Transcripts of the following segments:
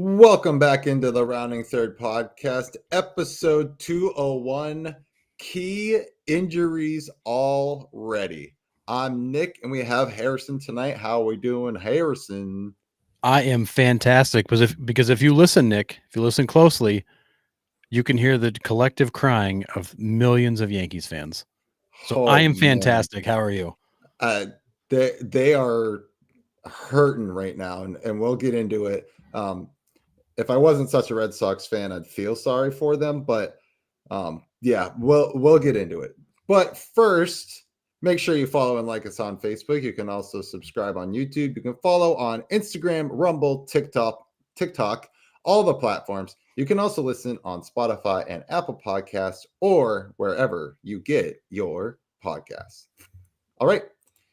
Welcome back into the Rounding Third podcast, episode 201, Key Injuries Already. I'm Nick, and we have Harrison tonight. How are we doing, Harrison? I am fantastic because if you listen, Nick, if you listen closely, you can hear the collective crying of millions of Yankees fans. So I Oh, am man. fantastic. How are you? They are hurting right now, and we'll get into it. If I wasn't such a Red Sox fan, I'd feel sorry for them, but yeah, we'll get into it. But first, make sure you follow and like us on Facebook. You can also subscribe on YouTube. You can follow on Instagram, Rumble, TikTok, all the platforms. You can also listen on Spotify and Apple Podcasts or wherever you get your podcasts. All right.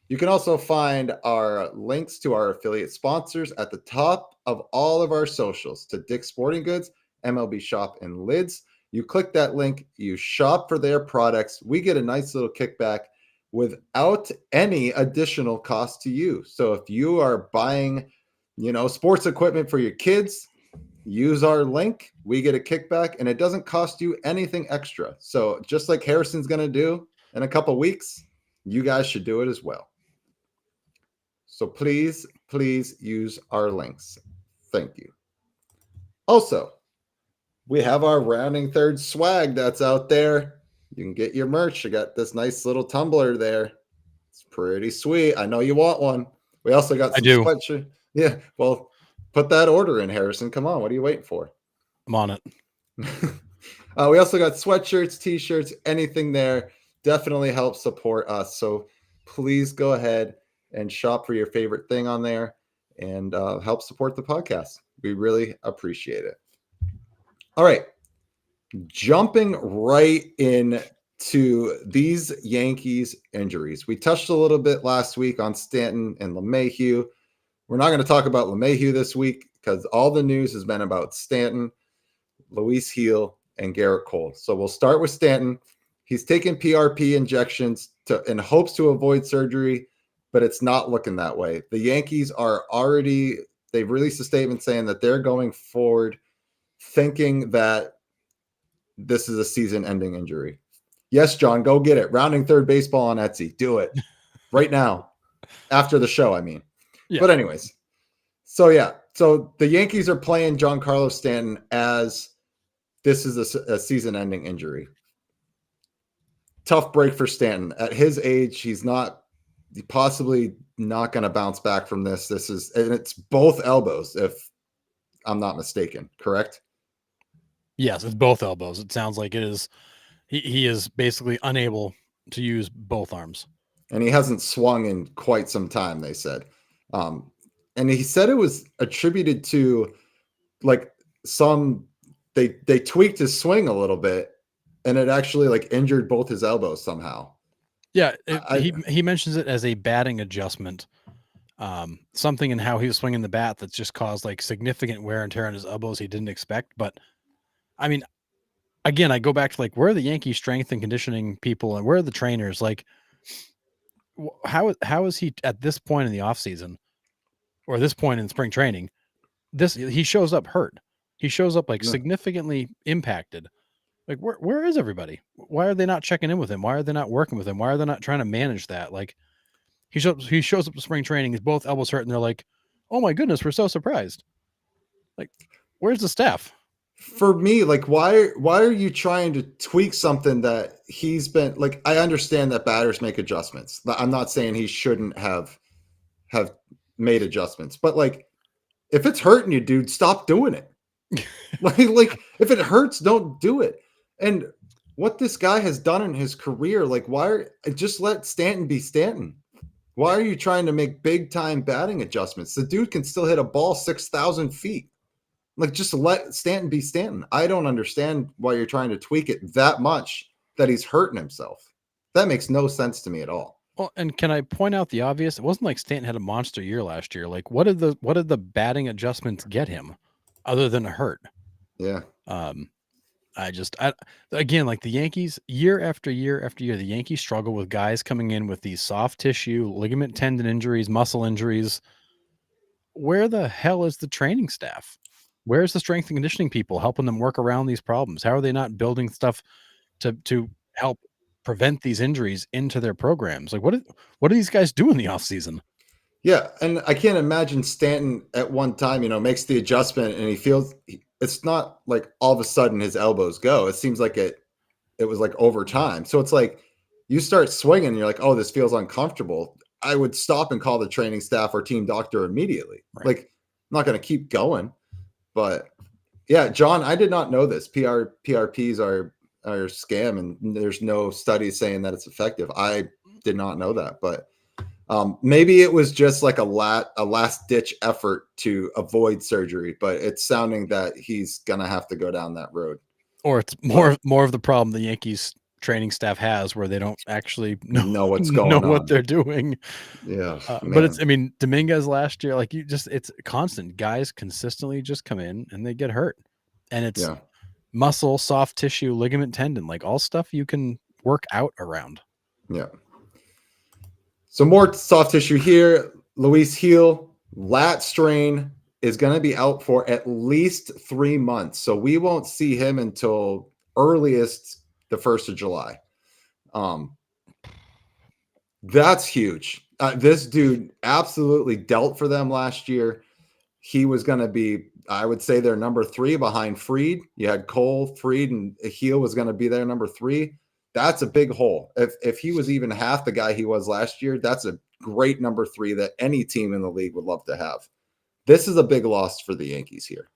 You can also find our links to our affiliate sponsors at the top of all of our socials to Dick's Sporting Goods, MLB Shop, and Lids. You click that link, you shop for their products. We get a nice little kickback without any additional cost to you. So if you are buying, sports equipment for your kids, use our link. We get a kickback, and it doesn't cost you anything extra. So just like Harrison's going to do in a couple weeks, you guys should do it as well. So please use our links. Thank you. Also, we have our Rounding Third swag that's out there. You can get your merch. I got this nice little tumbler there. It's pretty sweet. I know you want one. We also got some sweatshirts. Yeah, well, put that order in, Harrison. Come on. What are you waiting for? I'm on it. We also got sweatshirts, t-shirts, anything there. Definitely helps support us. So please go ahead and shop for your favorite thing on there and help support the podcast. We really appreciate it. All right. Jumping right into these Yankees injuries. We touched a little bit last week on Stanton and LeMahieu. We're not going to talk about LeMahieu this week because all the news has been about Stanton, Luis Gil, and Gerrit Cole. So we'll start with Stanton. He's taking PRP injections in hopes to avoid surgery, but it's not looking that way. The Yankees they've released a statement saying that they're going forward thinking that this is a season-ending injury. Yes, John, go get it. Rounding Third baseball on Etsy. Do it right now. After the show, I mean. Yeah. But anyways, so the Yankees are playing Giancarlo Stanton as this is a season-ending injury. Tough break for Stanton. At his age, he's possibly not going to bounce back from this. And it's both elbows, if I'm not mistaken, correct? Yes, it's both elbows. It sounds like it is. He is basically unable to use both arms. And he hasn't swung in quite some time, they said. And he said it was attributed to like they tweaked his swing a little bit and it actually like injured both his elbows somehow. Yeah, he mentions it as a batting adjustment. Something in how he was swinging the bat that's just caused like significant wear and tear on his elbows he didn't expect. But I mean, again, I go back to like where are the Yankee strength and conditioning people and where are the trainers? Like, how is he at this point in the off season or this point in spring training? He shows up hurt. He shows up like significantly impacted. Like where is everybody? Why are they not checking in with him? Why are they not working with him? Why are they not trying to manage that? Like he shows up to spring training, his both elbows hurt, and they're like, "Oh my goodness, we're so surprised." Like, where's the staff? For me, like why are you trying to tweak something that he's been like? I understand that batters make adjustments. I'm not saying he shouldn't have made adjustments, but like if it's hurting you, dude, stop doing it. like if it hurts, don't do it. And what this guy has done in his career, like just let Stanton be Stanton. Why are you trying to make big time batting adjustments? The dude can still hit a ball 6,000 feet. Like just let Stanton be Stanton. I don't understand why you're trying to tweak it that much that he's hurting himself. That makes no sense to me at all. Well, and can I point out the obvious? It wasn't like Stanton had a monster year last year. Like what did the batting adjustments get him other than a hurt? Yeah. Again, like the Yankees, year after year after year, the Yankees struggle with guys coming in with these soft tissue, ligament tendon injuries, muscle injuries. Where the hell is the training staff? Where's the strength and conditioning people helping them work around these problems? How are they not building stuff to help prevent these injuries into their programs? Like, what do these guys do in the off season? Yeah, and I can't imagine Stanton at one time, makes the adjustment and he feels it's not like all of a sudden his elbows go. It seems like it was like over time. So it's like you start swinging and you're like, oh, this feels uncomfortable. I would stop and call the training staff or team doctor immediately. Right. Like, I'm not going to keep going. But yeah, John, I did not know this. PRPs are scam, and there's no studies saying that it's effective. I did not know that, but maybe it was just like a last ditch effort to avoid surgery. But it's sounding that he's gonna have to go down that road. Or it's more of the problem the Yankees training staff has, where they don't actually know what's going on, what they're doing. Yeah, but it's, I mean, Dominguez last year, like it's constant. Guys consistently just come in and they get hurt, and it's muscle, soft tissue, ligament, tendon, like all stuff you can work out around. Yeah. So more soft tissue here. Luis Gil, lat strain, is going to be out for at least 3 months. So we won't see him until earliest the 1st of July. That's huge. This dude absolutely dealt for them last year. He was going to be, I would say, their number 3 behind Fried. You had Cole, Fried, and Gil was going to be their number 3. That's a big hole. If he was even half the guy he was last year, that's a great number 3 that any team in the league would love to have. This is a big loss for the Yankees here.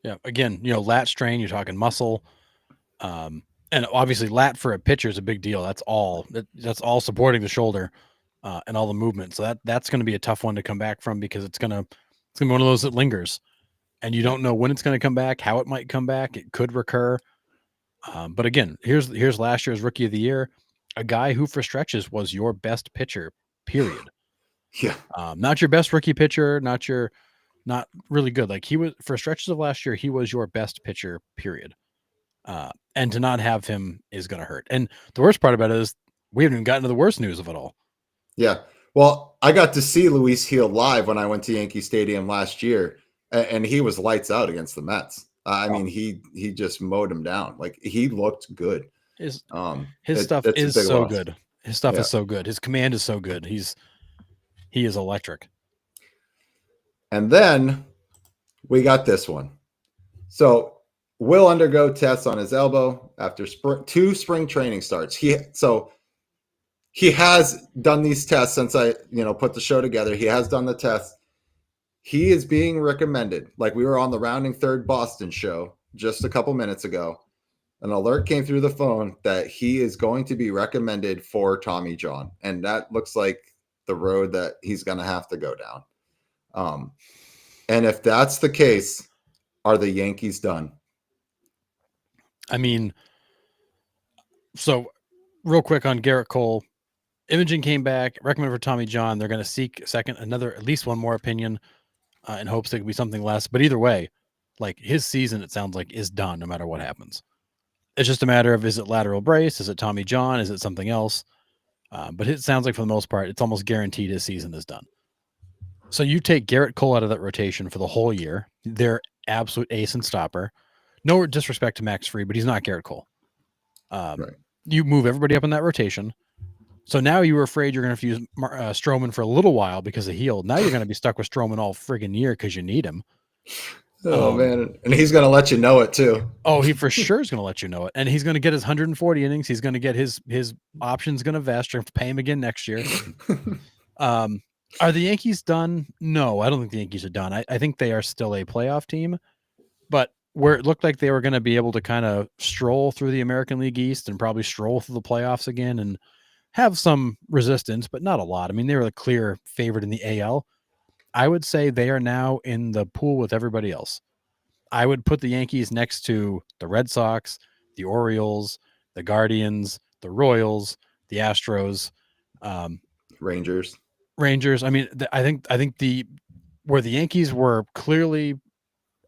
Yeah. Again, lat strain, you're talking muscle. And obviously lat for a pitcher is a big deal. That's all supporting the shoulder and all the movement. So that's going to be a tough one to come back from, because it's going to be one of those that lingers, and you don't know when it's going to come back, how it might come back. It could recur. But again, here's last year's Rookie of the Year, a guy who for stretches was your best pitcher, period. Yeah. Not your best rookie pitcher, not really good. Like, he was, for stretches of last year, he was your best pitcher, period. And to not have him is going to hurt. And the worst part about it is we haven't even gotten to the worst news of it all. Yeah. Well, I got to see Luis Gil live when I went to Yankee Stadium last year, and he was lights out against the Mets. I mean, he just mowed him down. Like, he looked good. His stuff is so good. His stuff is so good. His command is so good. He is electric. And then we got this one. So will undergo tests on his elbow after 2 spring training starts. He has done these tests since I, put the show together. He has done the tests. He is being recommended. Like, we were on the Rounding Third Boston show just a couple minutes ago. An alert came through the phone that he is going to be recommended for Tommy John. And that looks like the road that he's going to have to go down. And if that's the case, are the Yankees done? I mean, so real quick on Gerrit Cole, imaging came back, recommended for Tommy John. They're going to seek at least one more opinion in hopes there could be something less. But either way, like, his season, it sounds like, is done no matter what happens. It's just a matter of, is it lateral brace? Is it Tommy John? Is it something else? But it sounds like, for the most part, it's almost guaranteed his season is done. So you take Gerrit Cole out of that rotation for the whole year. Their absolute ace and stopper. No disrespect to Max Fried, but he's not Gerrit Cole. Right. You move everybody up in that rotation. So now you were afraid you're going to use Stroman for a little while because of Gil. Now you're going to be stuck with Stroman all friggin' year because you need him. Oh, man. And he's going to let you know it, too. Oh, he for sure is going to let you know it. And he's going to get his 140 innings. He's going to get his options going to vest. You're going to pay him again next year. Are the Yankees done? No, I don't think the Yankees are done. I think they are still a playoff team. But where it looked like they were going to be able to kind of stroll through the American League East and probably stroll through the playoffs again and have some resistance, but not a lot. I mean, they were the clear favorite in the AL. I would say they are now in the pool with everybody else. I would put the Yankees next to the Red Sox, the Orioles, the Guardians, the Royals, the Astros, Rangers. I mean, I think where the Yankees were clearly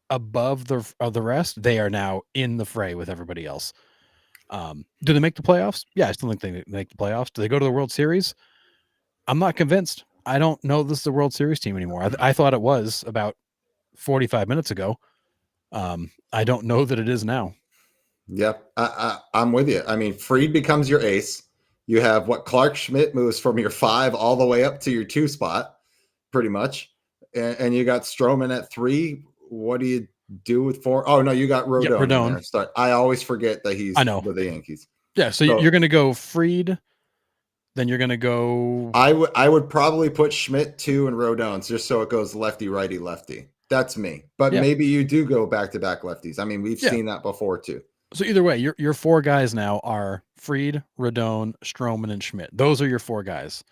above the rest, they are now in the fray with everybody else. Do they make the playoffs? Yeah, I still think they make the playoffs. Do they go to the World Series? I'm not convinced. I don't know this is the World Series team anymore. I thought it was about 45 minutes ago. I don't know that it is now. Yep, I'm with you. I mean, Fried becomes your ace. You have what Clark Schmidt moves from your 5 all the way up to your 2 spot, pretty much, and you got Stroman at 3. What do you do with 4? Oh no, you got Rodon in there. Start. I always forget that he's with the Yankees. Yeah, so you're going to go Fried, then you're going to go. I would probably put Schmidt 2 and Rodon just so it goes lefty, righty, lefty. That's me. But maybe you do go back-to-back lefties. I mean, we've seen that before too. So either way, your 4 guys now are Fried, Rodon, Stroman, and Schmidt. Those are your 4 guys.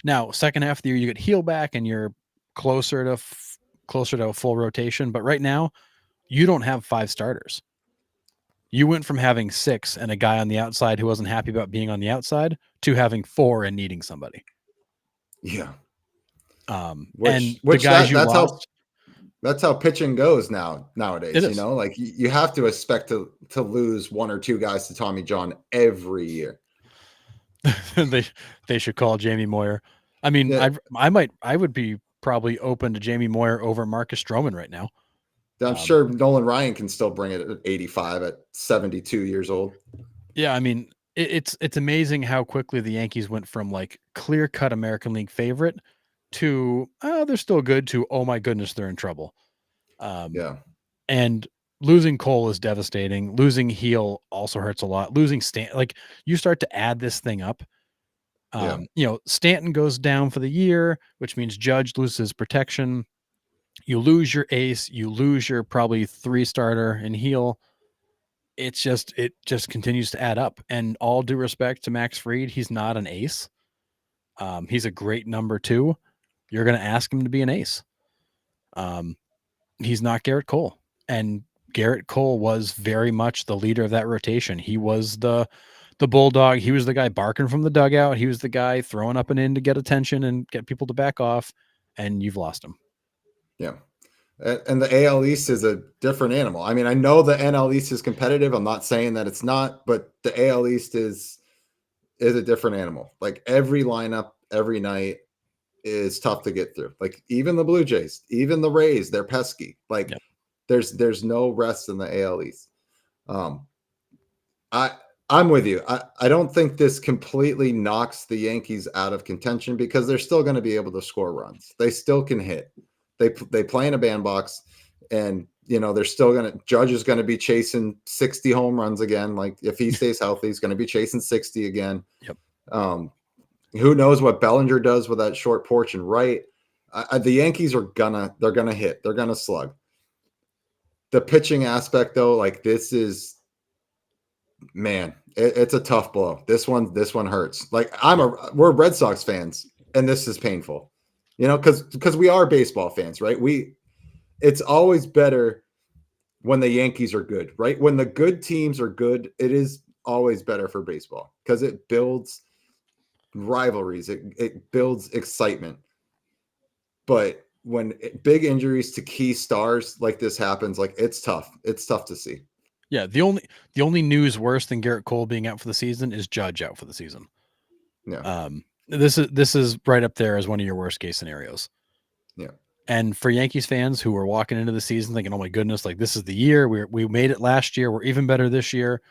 Now, second half of the year, you get Heel back, and you're closer to a full rotation. But right now, you don't have 5 starters. You went from having 6 and a guy on the outside who wasn't happy about being on the outside to having 4 and needing somebody. Yeah. And the guys you lost. That's how pitching goes nowadays. You know, like you have to expect to lose 1 or 2 guys to Tommy John every year. they should call Jamie Moyer. I mean, I would be probably open to Jamie Moyer over Marcus Stroman right now. I'm sure Nolan Ryan can still bring it at 85 at 72 years old. Yeah, I mean, it's amazing how quickly the Yankees went from like clear-cut American League favorite to they're still good to oh my goodness, they're in trouble. And losing Cole is devastating. Losing Heel also hurts a lot. Losing Stanton, like you start to add this thing up. You know, Stanton goes down for the year, which means Judge loses protection. You lose your ace. You lose your probably 3 starter in Heel. It just continues to add up. And all due respect to Max Fried, he's not an ace. He's a great number 2. You're going to ask him to be an ace. He's not Gerrit Cole. And Gerrit Cole was very much the leader of that rotation. He was the bulldog. He was the guy barking from the dugout. He was the guy throwing up and in to get attention and get people to back off. And you've lost him. Yeah. And the AL East is a different animal. I mean, I know the NL East is competitive. I'm not saying that it's not, but the AL East is a different animal. Like every lineup, every night is tough to get through. Like even the Blue Jays, even the Rays, they're pesky. Like there's no rest in the AL East. I'm with you. I don't think this completely knocks the Yankees out of contention because they're still going to be able to score runs. They still can hit. They play in a bandbox, and you know they're still going to. Judge is going to be chasing 60 home runs again. Like if he stays healthy, he's going to be chasing 60 again. Yep. Who knows what Bellinger does with that short porch and right? The Yankees they're gonna hit. They're gonna slug. The pitching aspect, though, like this is, man, it's a tough blow. This one hurts. Like we're Red Sox fans, and this is painful. You know, because we are baseball fans, right? It's always better when the Yankees are good, right? When the good teams are good, it is always better for baseball because it builds rivalries, it builds excitement. But when big injuries to key stars like this happens, like it's tough. It's tough to see. Yeah, the only news worse than Gerrit Cole being out for the season is Judge out for the season. Yeah. This is right up there as one of your worst case scenarios. Yeah. And for Yankees fans who are walking into the season thinking, "Oh my goodness, like this is the year. We made it last year. We're even better this year.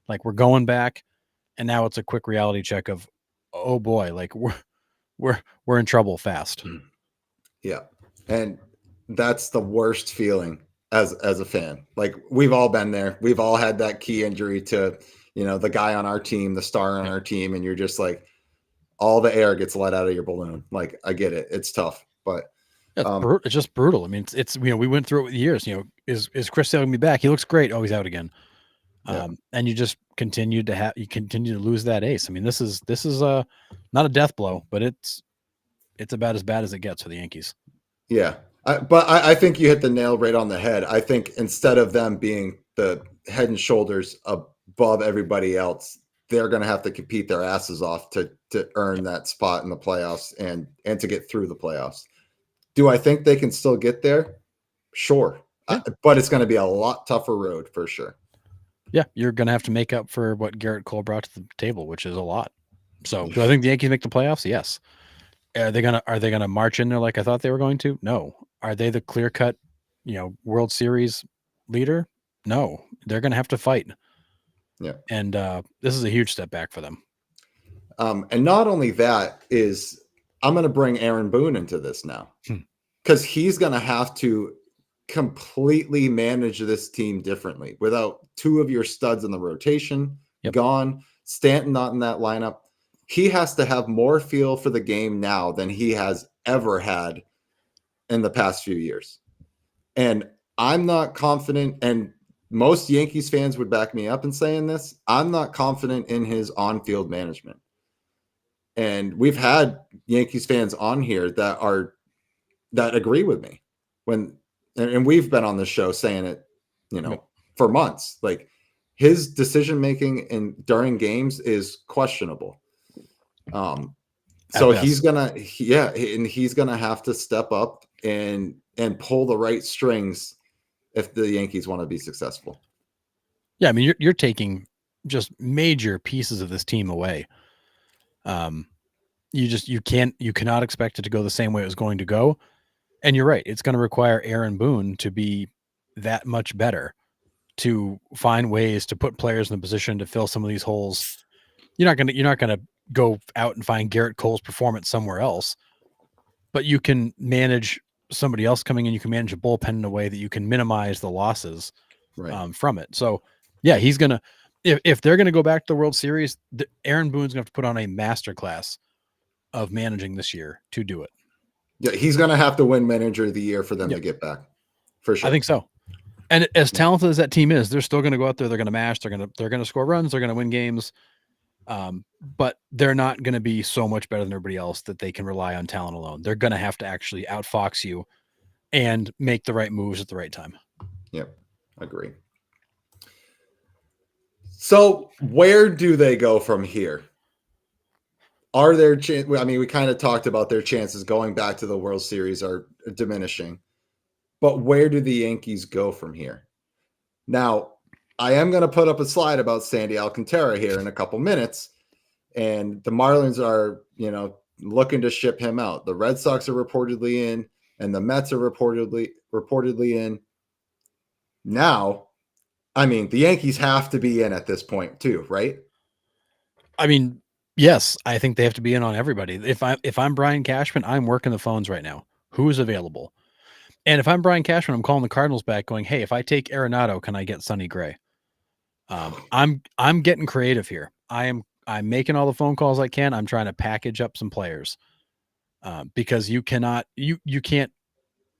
Like we're going back." And now it's a quick reality check of, "Oh boy, like we're in trouble fast." Yeah. And that's the worst feeling as a fan. Like we've all been there. We've all had that key injury to, you know, the guy on our team, the star on our team, and you're just like all the air gets let out of your balloon. Like I get it. It's tough, but it's just brutal. I mean, it's you know, we went through it with years. You know, is Chris Sale gonna be back? He looks great. Oh, he's out again. And you just continue to lose that ace. I mean, this is not a death blow, but it's about as bad as it gets for the Yankees. Yeah. But I think you hit the nail right on the head. I think instead of them being the head and shoulders above everybody else, they're going to have to compete their asses off to earn that spot in the playoffs and to get through the playoffs. Do I think they can still get there? Sure. Yeah. But it's going to be a lot tougher road for sure. Yeah, you're going to have to make up for what Gerrit Cole brought to the table, which is a lot. So, do I think the Yankees make the playoffs? Yes. Are they gonna march in there like I thought they were going to? No. Are they the clear-cut, you know, World Series leader? No, they're going to have to fight. Yeah. And this is a huge step back for them. And not only that is, I'm going to bring Aaron Boone into this now because he's going to have to completely manage this team differently without two of your studs in the rotation gone, Stanton not in that lineup. He has to have more feel for the game now than he has ever had in the past few years. And I'm not confident, and most Yankees fans would back me up in saying this, I'm not confident in his on-field management. And we've had Yankees fans on here that agree with me and we've been on the show saying it, for months. Like his decision making during games is questionable. So he's gonna have to step up and pull the right strings if the Yankees want to be successful. Yeah, I mean you're taking just major pieces of this team away. You cannot expect it to go the same way it was going to go. And you're right. It's going to require Aaron Boone to be that much better to find ways to put players in the position to fill some of these holes. You're not going to go out and find Gerrit Cole's performance somewhere else, but you can manage somebody else coming in. You can manage a bullpen in a way that you can minimize the losses from it. So yeah, he's going to, if they're going to go back to the World Series, Aaron Boone's going to have to put on a masterclass of managing this year to do it. Yeah, he's going to have to win Manager of the Year for them to get back, for sure. I think so. And as talented as that team is, they're still going to go out there. They're going to mash. They're going to score runs. They're going to win games. But they're not going to be so much better than everybody else that they can rely on talent alone. They're going to have to actually outfox you and make the right moves at the right time. Yep, agree. So where do they go from here? Are there we kind of talked about their chances going back to the World Series are diminishing. But where do the Yankees go from here? Now, I am going to put up a slide about Sandy Alcantara here in a couple minutes. And the Marlins are, looking to ship him out. The Red Sox are reportedly in, and the Mets are reportedly in. Now, I mean, the Yankees have to be in at this point too, right? I mean, yes, I think they have to be in on everybody. If I'm Brian Cashman, I'm working the phones right now. Who is available? And if I'm Brian Cashman, I'm calling the Cardinals back going, hey, if I take Arenado, can I get Sonny Gray? I'm getting creative here. I'm making all the phone calls I can. I'm trying to package up some players because you can't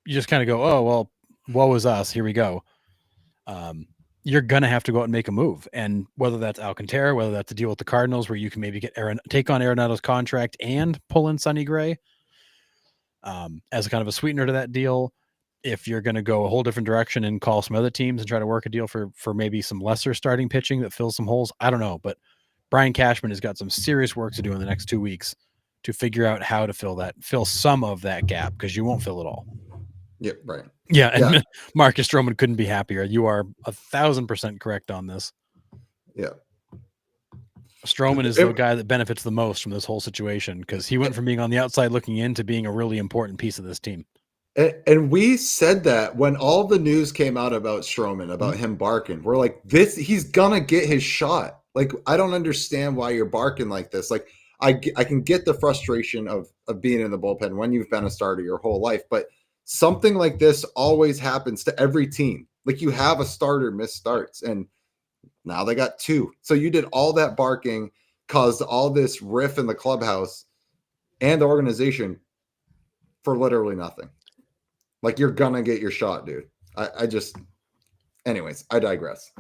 just kind of go, oh, well, woe is us. Here we go. You're going to have to go out and make a move. And whether that's Alcantara, whether that's a deal with the Cardinals where you can maybe take on Arenado's contract and pull in Sonny Gray as kind of a sweetener to that deal. If you're going to go a whole different direction and call some other teams and try to work a deal for maybe some lesser starting pitching that fills some holes, I don't know. But Brian Cashman has got some serious work to do in the next 2 weeks to figure out how to fill some of that gap, because you won't fill it all. Yep, right. Yeah, and Marcus Stroman couldn't be happier. You are 1,000% correct on this. Yeah. Stroman is the guy that benefits the most from this whole situation, because he went from being on the outside looking in to being a really important piece of this team. And we said that when all the news came out about Stroman, about him barking, we're like, he's gonna get his shot. Like, I don't understand why you're barking like this. Like, I can get the frustration of being in the bullpen when you've been a starter your whole life, but something like this always happens to every team. Like, you have a starter miss starts, and now they got two. So you did all that barking, caused all this riff in the clubhouse and the organization for literally nothing. Like, you're gonna get your shot, dude. Anyways, I digress.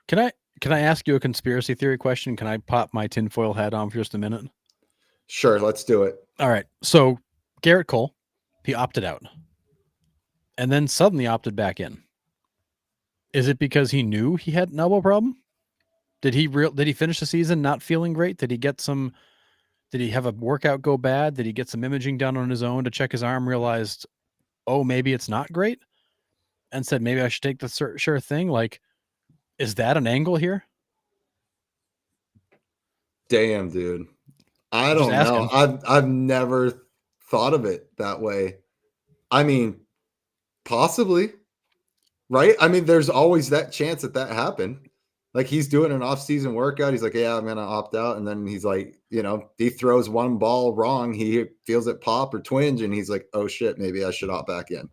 Can I ask you a conspiracy theory question? Can I pop my tinfoil hat on for just a minute? Sure, let's do it. All right. So Gerrit Cole, he opted out and then suddenly opted back in. Is it because he knew he had an elbow problem? Did he finish the season not feeling great? Did he have a workout go bad? Did he get some imaging done on his own to check his arm, realized, oh, maybe it's not great, and said, maybe I should take the sure thing? Like, is that an angle here? Damn, dude. I don't know. I've never thought of it that way. I mean, possibly. right? I mean, there's always that chance that happened. Like he's doing an off-season workout. He's like, yeah, I'm going to opt out. And then he's like, he throws one ball wrong. He feels it pop or twinge. And he's like, oh shit, maybe I should opt back in.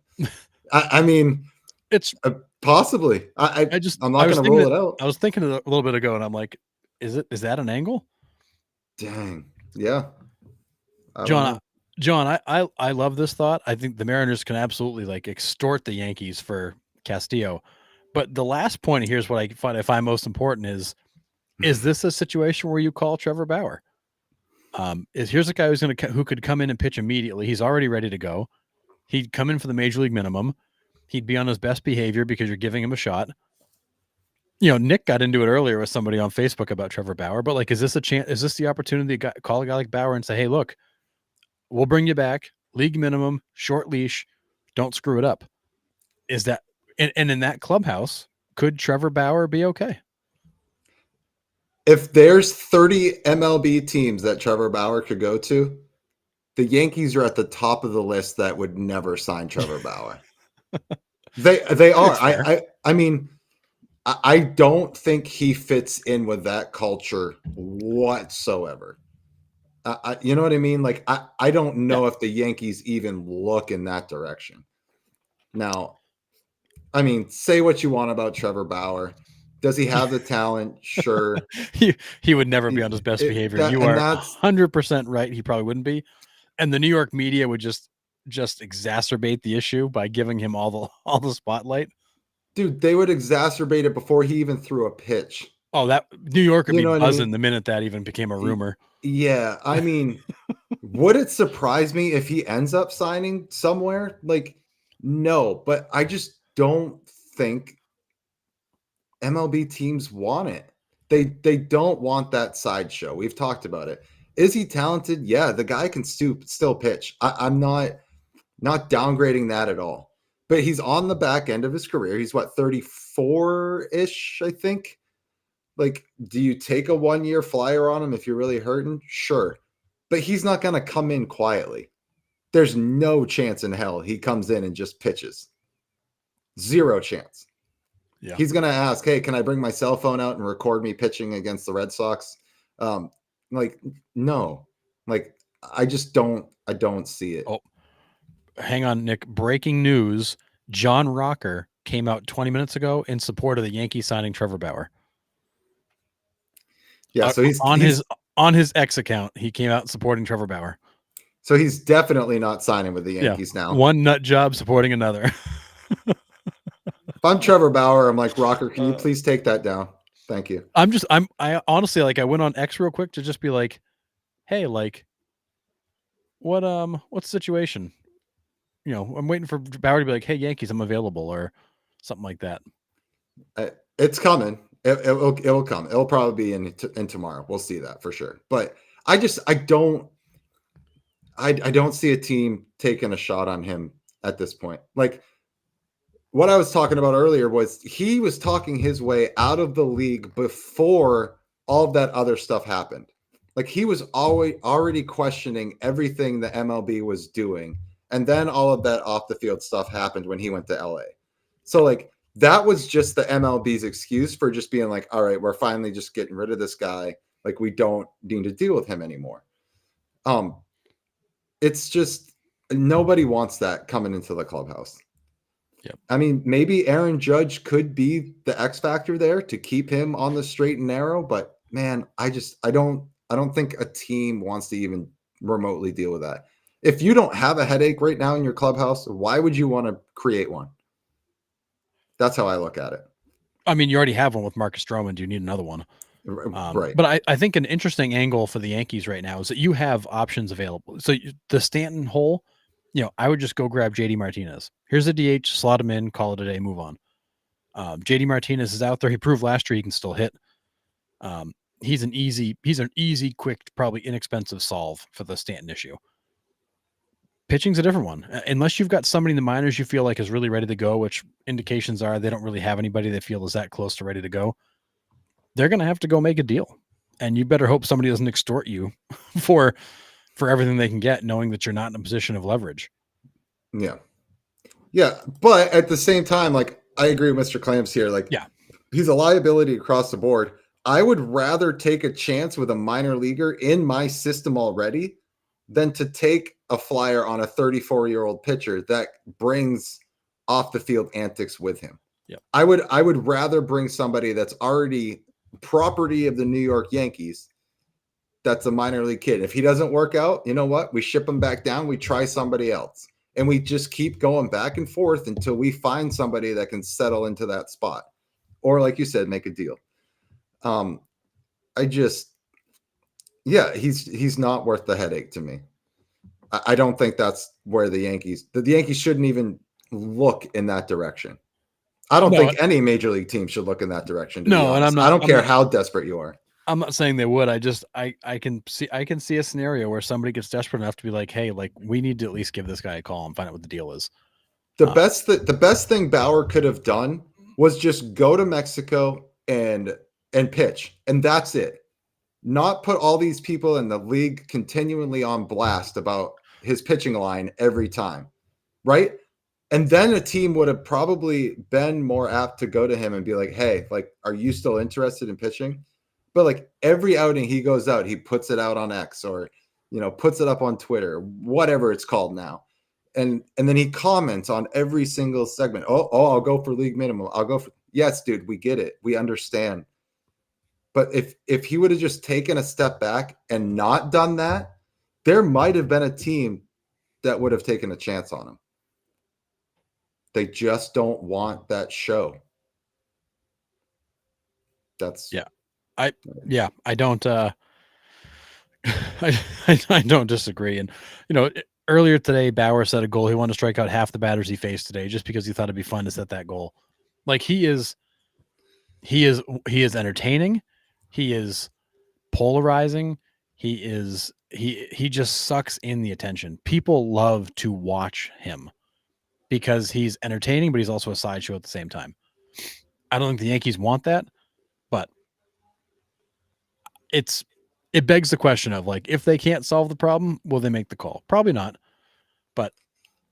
I mean, it's possibly, I'm not going to rule it out. I was thinking a little bit ago and I'm like, is that an angle? Dang. Yeah. John, I love this thought. I think the Mariners can absolutely like extort the Yankees for Castillo. But the last point here's what I find most important is this a situation where you call Trevor Bauer? Here's a guy who could come in and pitch immediately. He's already ready to go. He'd come in for the major league minimum. He'd be on his best behavior because you're giving him a shot. Nick got into it earlier with somebody on Facebook about Trevor Bauer, but like, is this a chance? Is this the opportunity to call a guy like Bauer and say, hey, look, we'll bring you back, league minimum, short leash, don't screw it up. Is that, and in that clubhouse, could Trevor Bauer be okay? If there's 30 MLB teams that Trevor Bauer could go to, the Yankees are at the top of the list that would never sign Trevor Bauer. They are. I mean, I don't think he fits in with that culture whatsoever. You know what I mean? Like, I don't know if the Yankees even look in that direction. Now, I mean, say what you want about Trevor Bauer. Does he have the talent? Sure. he would never be on his best behavior. You are 100% right. He probably wouldn't be. And the New York media would just exacerbate the issue by giving him all the spotlight. Dude, they would exacerbate it before he even threw a pitch. Oh, that New York would be buzzing the minute that even became a rumor. Yeah, I mean, would it surprise me if he ends up signing somewhere? Like, no, but I just don't think MLB teams want it. They don't want that sideshow. We've talked about it. Is he talented? Yeah, the guy can still pitch. I'm not downgrading that at all. But he's on the back end of his career. He's 34-ish, I think. Like, do you take a 1-year flyer on him if you're really hurting? Sure. But he's not going to come in quietly. There's no chance in hell he comes in and just pitches. Zero chance. Yeah. He's going to ask, hey, can I bring my cell phone out and record me pitching against the Red Sox? Like, no. Like, I don't see it. Oh, hang on, Nick. Breaking news. John Rocker came out 20 minutes ago in support of the Yankees signing Trevor Bauer. Yeah, so he's on his X account. He came out supporting Trevor Bauer. So he's definitely not signing with the Yankees now. One nut job supporting another. If I'm Trevor Bauer, I'm like, Rocker, can you please take that down? Thank you. I honestly, like, I went on X real quick to just be like, hey, like, what's the situation? I'm waiting for Bauer to be like, hey, Yankees, I'm available, or something like that. It's coming. It will come. It'll probably be in tomorrow. We'll see that for sure. But I don't see a team taking a shot on him at this point. Like, what I was talking about earlier was he was talking his way out of the league before all of that other stuff happened. Like, he was already questioning everything the MLB was doing. And then all of that off the field stuff happened when he went to LA. So, like, that was just the MLB's excuse for just being like, all right, we're finally just getting rid of this guy. Like, we don't need to deal with him anymore. It's just nobody wants that coming into the clubhouse. Yep. I mean, maybe Aaron Judge could be the X factor there to keep him on the straight and narrow, but man, I don't think a team wants to even remotely deal with that. If you don't have a headache right now in your clubhouse, why would you want to create one? That's how I look at it. I mean, you already have one with Marcus Stroman. Do you need another one? Right. But I think an interesting angle for the Yankees right now is that you have options available. So the Stanton hole, I would just go grab JD Martinez. Here's a DH, slot him in, call it a day, move on. JD Martinez is out there. He proved last year he can still hit. He's an easy, quick, probably inexpensive solve for the Stanton issue. Pitching's a different one. Unless you've got somebody in the minors you feel like is really ready to go, which indications are they don't really have anybody they feel is that close to ready to go, they're going to have to go make a deal. And you better hope somebody doesn't extort you for everything they can get, knowing that you're not in a position of leverage. Yeah. Yeah. But at the same time, like, I agree with Mr. Clamps here. Like, Yeah. he's a liability across the board. I would rather take a chance with a minor leaguer in my system already than to take a flyer on a 34-year-old pitcher that brings off the field antics with him. Yep. I would rather bring somebody that's already property of the New York Yankees. That's a minor league kid. If he doesn't work out, you know what? We ship him back down. We try somebody else. And we just keep going back and forth until we find somebody that can settle into that spot. Or like you said, make a deal. He's not worth the headache to me. I don't think that's where the Yankees shouldn't even look in that direction. I don't think any major league team should look in that direction. No, and I don't care how desperate you are. I'm not saying they would. I can see a scenario where somebody gets desperate enough to be like, hey, like we need to at least give this guy a call and find out what the deal is. The best thing Bauer could have done was just go to Mexico and pitch, and that's it. Not put all these people in the league continually on blast about his pitching line every time, right? And then a team would have probably been more apt to go to him and be like, hey, like, are you still interested in pitching? But like every outing he goes out, he puts it out on X or, puts it up on Twitter, whatever it's called now. And then he comments on every single segment. Oh, I'll go for league minimum. Yes, dude, we get it. We understand. But if he would have just taken a step back and not done that, there might have been a team that would have taken a chance on him. They just don't want that show. I don't I don't disagree. And earlier today Bauer set a goal. He wanted to strike out half the batters he faced today just because he thought it'd be fun to set that goal. Like he is entertaining. He is polarizing. He just sucks in the attention. People love to watch him because he's entertaining, but he's also a sideshow at the same time. I don't think the Yankees want that, but it begs the question of like, if they can't solve the problem, will they make the call? Probably not, but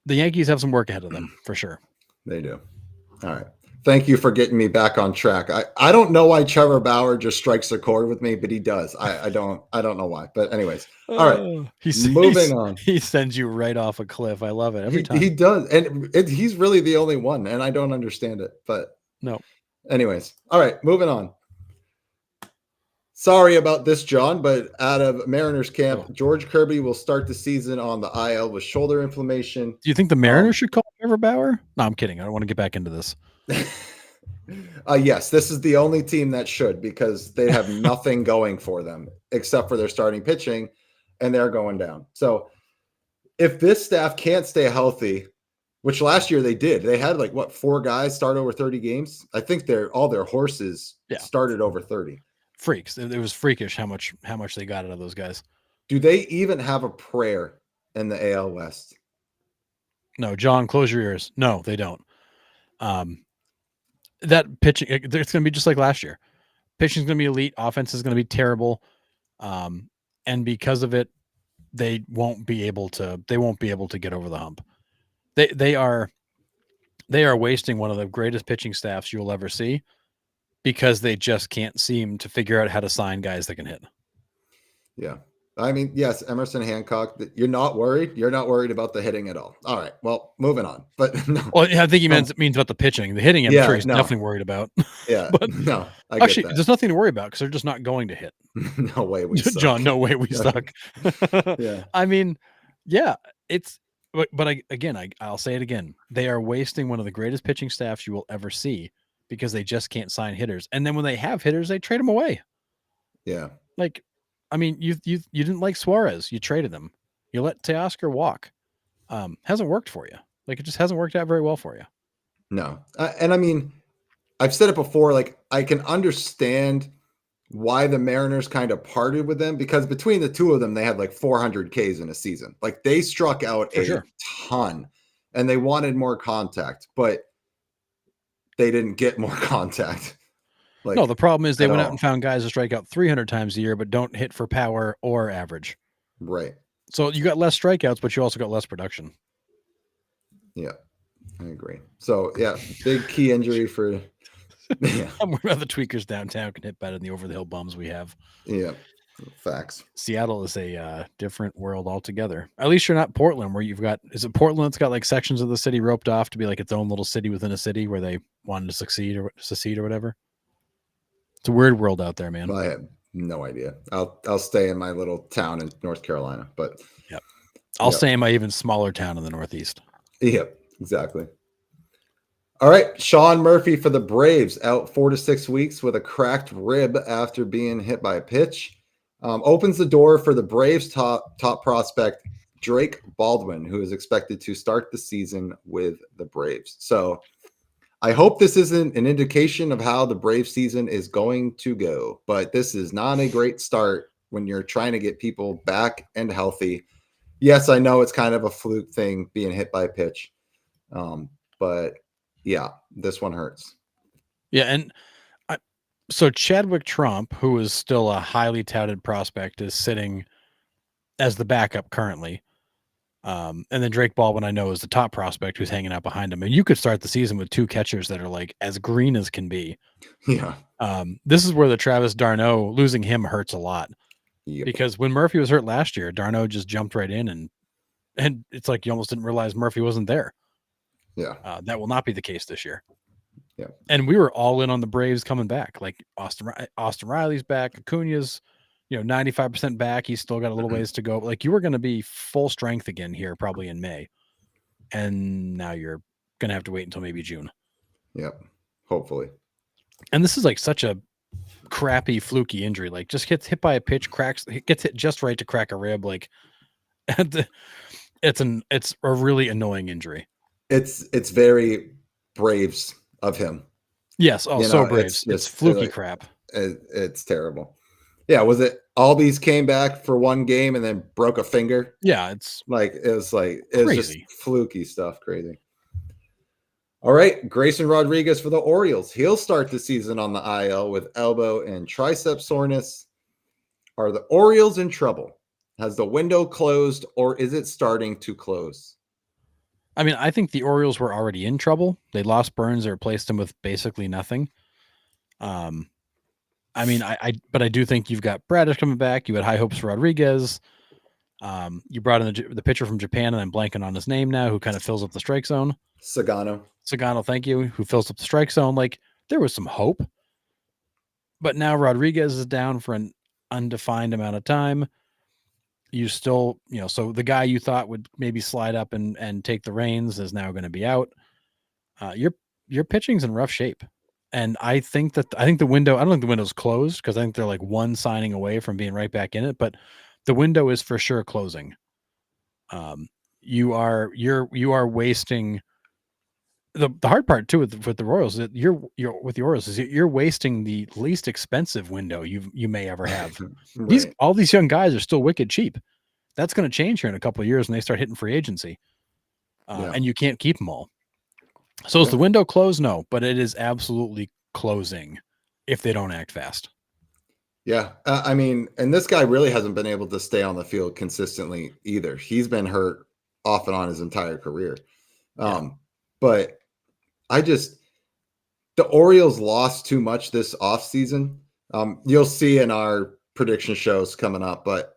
the Yankees have some work ahead of them for sure. They do. All right. Thank you for getting me back on track. I don't know why Trevor Bauer just strikes a chord with me, but he does. I don't know why. But anyways, all right. Moving on. He sends you right off a cliff. I love it every time. He does, and he's really the only one, and I don't understand it. But no. Anyways, all right. Moving on. Sorry about this, John, but out of Mariners camp, George Kirby will start the season on the IL with shoulder inflammation. Do you think the Mariners should call Trevor Bauer? No, I'm kidding. I don't want to get back into this. Yes, this is the only team that should, because they have nothing going for them except for their starting pitching, and they're going down. So if this staff can't stay healthy, which last year they did, they had 4 guys start over 30 games. I think all their horses started over 30. Freaks. It was freakish how much they got out of those guys. Do they even have a prayer in the AL West? No, John, close your ears. No, they don't. That pitching, it's going to be just like last year. Pitching is going to be elite. Offense is going to be terrible. And because of it, they won't be able to get over the hump. They are wasting one of the greatest pitching staffs you'll ever see because they just can't seem to figure out how to sign guys that can hit. Yeah. I mean, yes, Emerson Hancock, you're not worried. You're not worried about the hitting at all. All right. Well, moving on. But no. Well, I think he means about the pitching. The hitting, I'm sure he's definitely worried about. Yeah. But no, actually, there's nothing to worry about because they're just not going to hit. No way we suck. John, no way we suck. Yeah. I mean, yeah, I'll say it again. They are wasting one of the greatest pitching staffs you will ever see because they just can't sign hitters. And then when they have hitters, they trade them away. Yeah. I mean, you didn't like Suarez. You traded him. You let Teoscar walk. Hasn't worked for you. It just hasn't worked out very well for you. No. And I mean, I've said it before, I can understand why the Mariners kind of parted with them, because between the two of them, they had 400 Ks in a season. They struck out ton and they wanted more contact, but they didn't get more contact. No, the problem is they went out and found guys to strike out 300 times a year, but don't hit for power or average. Right. So you got less strikeouts, but you also got less production. Yeah. I agree. So yeah, big key injury for yeah, I'm worried about the tweakers downtown can hit better than the over the hill bums we have. yeah, facts. Seattle is a different world altogether. At least you're not Portland, where you've got, is it Portland that's got like sections of the city roped off to be like its own little city within a city where they wanted to succeed or secede or whatever. It's a weird world out there, man. I have no idea. I'll stay in my little town in North Carolina, but Yep. I'll stay in my even smaller town in the Northeast. Yep, exactly. All right, Sean Murphy for the Braves out 4 to 6 weeks with a cracked rib after being hit by a pitch. Opens the door for the Braves top prospect Drake Baldwin, who is expected to start the season with the Braves. So I hope this isn't an indication of how the Brave season is going to go, but this is not a great start when you're trying to get people back and healthy. Yes, I know it's kind of a fluke thing being hit by a pitch, but yeah, this one hurts. Yeah, and so Chadwick Trump, who is still a highly touted prospect, is sitting as the backup currently. And then Drake Baldwin, I know, is the top prospect who's hanging out behind him. And you could start the season with two catchers that are like as green as can be. Yeah. This is where the Travis d'Arnaud, losing him hurts a lot. Yep. Because when Murphy was hurt last year, d'Arnaud just jumped right in and it's like you almost didn't realize Murphy wasn't there. Yeah. That will not be the case this year. Yeah. And we were all in on the Braves coming back. Like Austin Riley's back, Acuna's, 95% back. He's still got a little ways to go. Like you were going to be full strength again here probably in May. And now you're going to have to wait until maybe June. Yep. Hopefully. And this is like such a crappy fluky injury. Like just gets hit by a pitch, gets hit just right to crack a rib. Like it's a really annoying injury. It's very Braves of him. Yes. Oh, so Braves. It's fluky crap. It's terrible. Yeah. Was it Albies came back for one game and then broke a finger? Yeah. It was just fluky stuff. Crazy. All right. Grayson Rodriguez for the Orioles. He'll start the season on the IL with elbow and tricep soreness. Are the Orioles in trouble? Has the window closed or is it starting to close? I mean, I think the Orioles were already in trouble. They lost Burns. They replaced him with basically nothing. I mean, but I do think you've got Bradish coming back. You had high hopes for Rodriguez. You brought in the pitcher from Japan, and I'm blanking on his name now, who kind of fills up the strike zone. Sagano, thank you, who fills up the strike zone. Like, there was some hope. But now Rodriguez is down for an undefined amount of time. You still, so the guy you thought would maybe slide up and take the reins is now going to be out. Your pitching's in rough shape. And I think the window, I don't think the window's closed because I think they're like one signing away from being right back in it, but the window is for sure closing. You are wasting the hard part too with the Royals. You're with the Orioles is you're wasting the least expensive window you may ever have. Right. All these young guys are still wicked cheap. That's going to change here in a couple of years when they start hitting free agency, and you can't keep them all. So is the window closed? No, but it is absolutely closing if they don't act fast. Yeah. I mean, and this guy really hasn't been able to stay on the field consistently either. He's been hurt off and on his entire career. But the Orioles lost too much this offseason. You'll see in our prediction shows coming up, but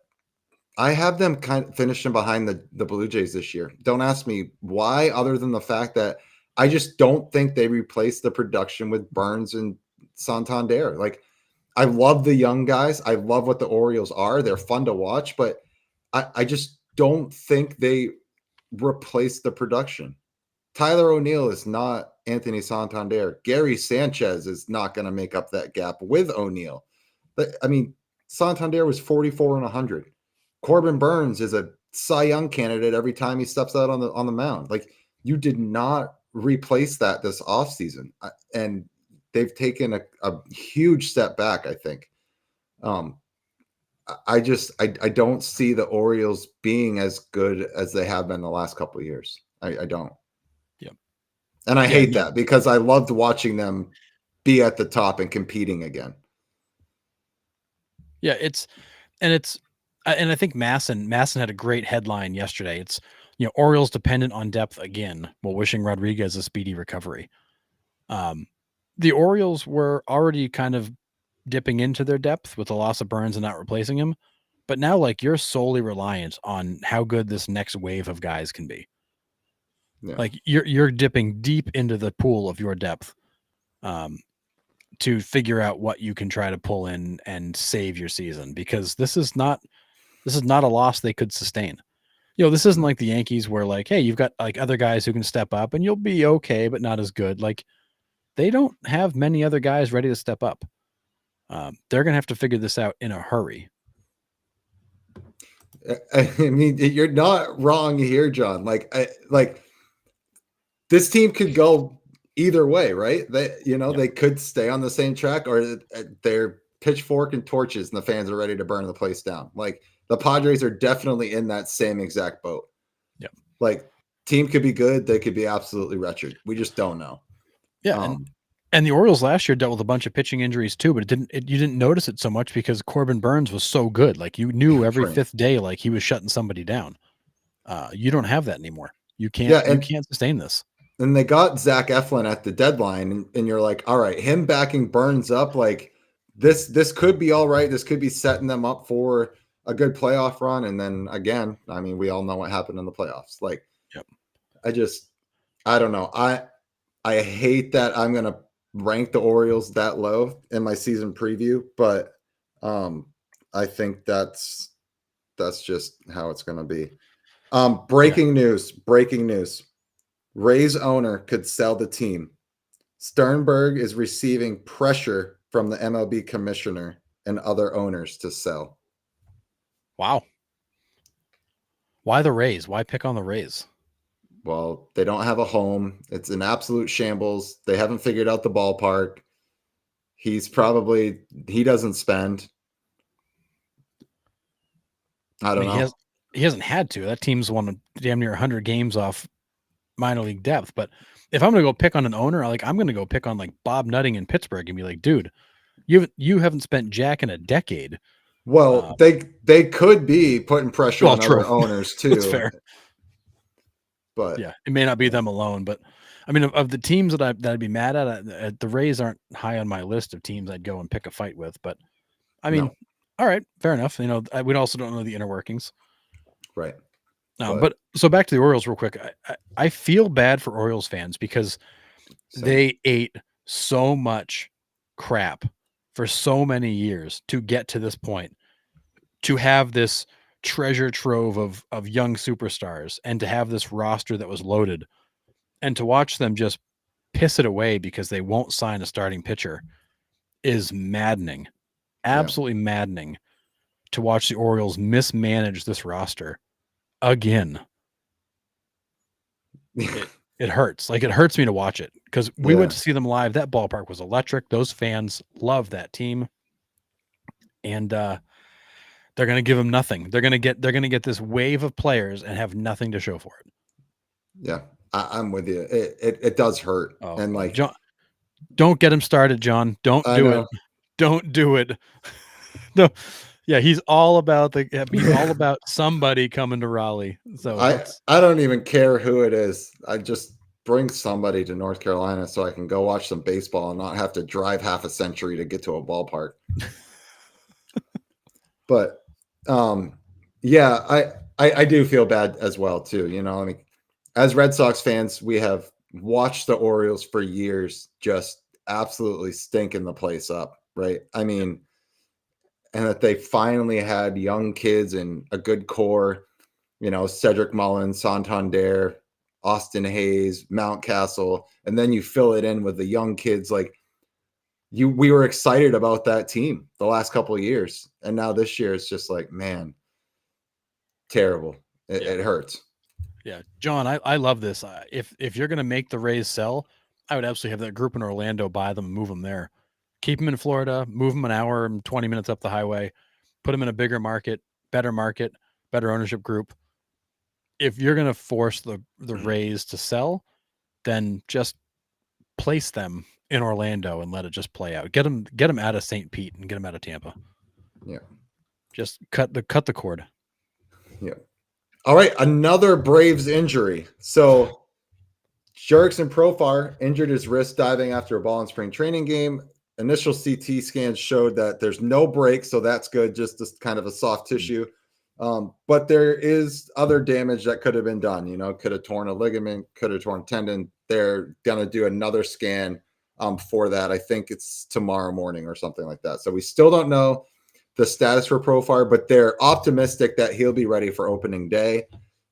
I have them kind of finishing behind the Blue Jays this year. Don't ask me why, other than the fact that I just don't think they replaced the production with Burns and Santander. Like, I love the young guys. I love what the Orioles are. They're fun to watch, but I just don't think they replaced the production. Tyler O'Neill is not Anthony Santander. Gary Sanchez is not going to make up that gap with O'Neill. But I mean, Santander was 44 and 100. Corbin Burns is a Cy Young candidate every time he steps out on the mound. Like, you did not replace that this offseason. And they've taken a huge step back, I think. I don't see the Orioles being as good as they have been the last couple of years. I don't. Yeah. And I hate that because I loved watching them be at the top and competing again. Yeah, and I think Masson had a great headline yesterday. It's Orioles dependent on depth again, while wishing Rodriguez a speedy recovery. The Orioles were already kind of dipping into their depth with the loss of Burns and not replacing him. But now, like, you're solely reliant on how good this next wave of guys can be. Yeah. Like, you're dipping deep into the pool of your depth to figure out what you can try to pull in and save your season, because this is not a loss they could sustain. This isn't like the Yankees where, like, hey, you've got like other guys who can step up and you'll be okay, but not as good. Like, they don't have many other guys ready to step up. They're going to have to figure this out in a hurry. I mean, you're not wrong here, John. Like this team could go either way, right? They could stay on the same track, or they're pitchfork and torches and the fans are ready to burn the place down. Like, the Padres are definitely in that same exact boat. Yep. Like, team could be good, they could be absolutely wretched. We just don't know. Yeah, and the Orioles last year dealt with a bunch of pitching injuries too, but you didn't notice it so much because Corbin Burns was so good. Like, you knew every fifth day, like, he was shutting somebody down. You don't have that anymore. You can't sustain this. And they got Zach Eflin at the deadline, and you're like, all right, him backing Burns up, like, this could be all right. This could be setting them up for a good playoff run. And then again, I mean, we all know what happened in the playoffs. Like, yep. I don't know. I hate that I'm gonna rank the Orioles that low in my season preview, but I think that's just how it's gonna be. Breaking news. Rays owner could sell the team. Sternberg is receiving pressure from the MLB commissioner and other owners to sell. Wow. Why the Rays? Why pick on the Rays? Well, they don't have a home. It's an absolute shambles. They haven't figured out the ballpark. He doesn't spend. I don't know. He hasn't had to. That team's won damn near 100 games off minor league depth. But if I'm going to go pick on an owner, I'm going to go pick on like Bob Nutting in Pittsburgh and be like, dude, you haven't spent jack in a decade. Well, they could be putting pressure on other owners too. That's fair. But yeah, it may not be them alone. But I mean, of the teams that I'd be mad at, the Rays aren't high on my list of teams I'd go and pick a fight with. But I mean, all right, fair enough. We also don't know the inner workings. Right. But so back to the Orioles real quick. I feel bad for Orioles fans because they ate so much crap for so many years to get to this point, to have this treasure trove of young superstars and to have this roster that was loaded, and to watch them just piss it away because they won't sign a starting pitcher is maddening. Absolutely maddening to watch the Orioles mismanage this roster again. It hurts. Like, it hurts me to watch it because we went to see them live. That ballpark was electric. Those fans love that team. And they're going to give them nothing. They're going to get this wave of players and have nothing to show for it. Yeah, I'm with you. It does hurt. And like, John, don't get him started, John. Don't do it. Don't do it. No. Yeah, he's all about somebody coming to Raleigh. So I don't even care who it is. I just bring somebody to North Carolina so I can go watch some baseball and not have to drive half a century to get to a ballpark. But yeah, I do feel bad as well too. I mean, as Red Sox fans, we have watched the Orioles for years just absolutely stinking the place up, right? I mean, and that they finally had young kids and a good core, Cedric Mullins, Santander, Austin Hayes, Mountcastle, and then you fill it in with the young kids. Like, we were excited about that team the last couple of years, and now this year it's just like, man, terrible. It hurts. Yeah, John, I love this. If you're going to make the Rays sell, I would absolutely have that group in Orlando buy them and move them there. Keep them in Florida, move them an hour and 20 minutes up the highway, put them in a bigger market, better ownership group. If you're going to force the Rays to sell, then just place them in Orlando and let it just play out. Get them out of St. Pete and get them out of Tampa. Yeah. Just cut the cord. Yeah. All right, another Braves injury. So Jerickson Profar injured his wrist diving after a ball in spring training game. Initial CT scans showed that there's no break, so that's good, just this kind of a soft tissue. But there is other damage that could have been done. Could have torn a ligament, could have torn a tendon. They're going to do another scan for that. I think it's tomorrow morning or something like that. So we still don't know the status for Profar, but they're optimistic that he'll be ready for opening day.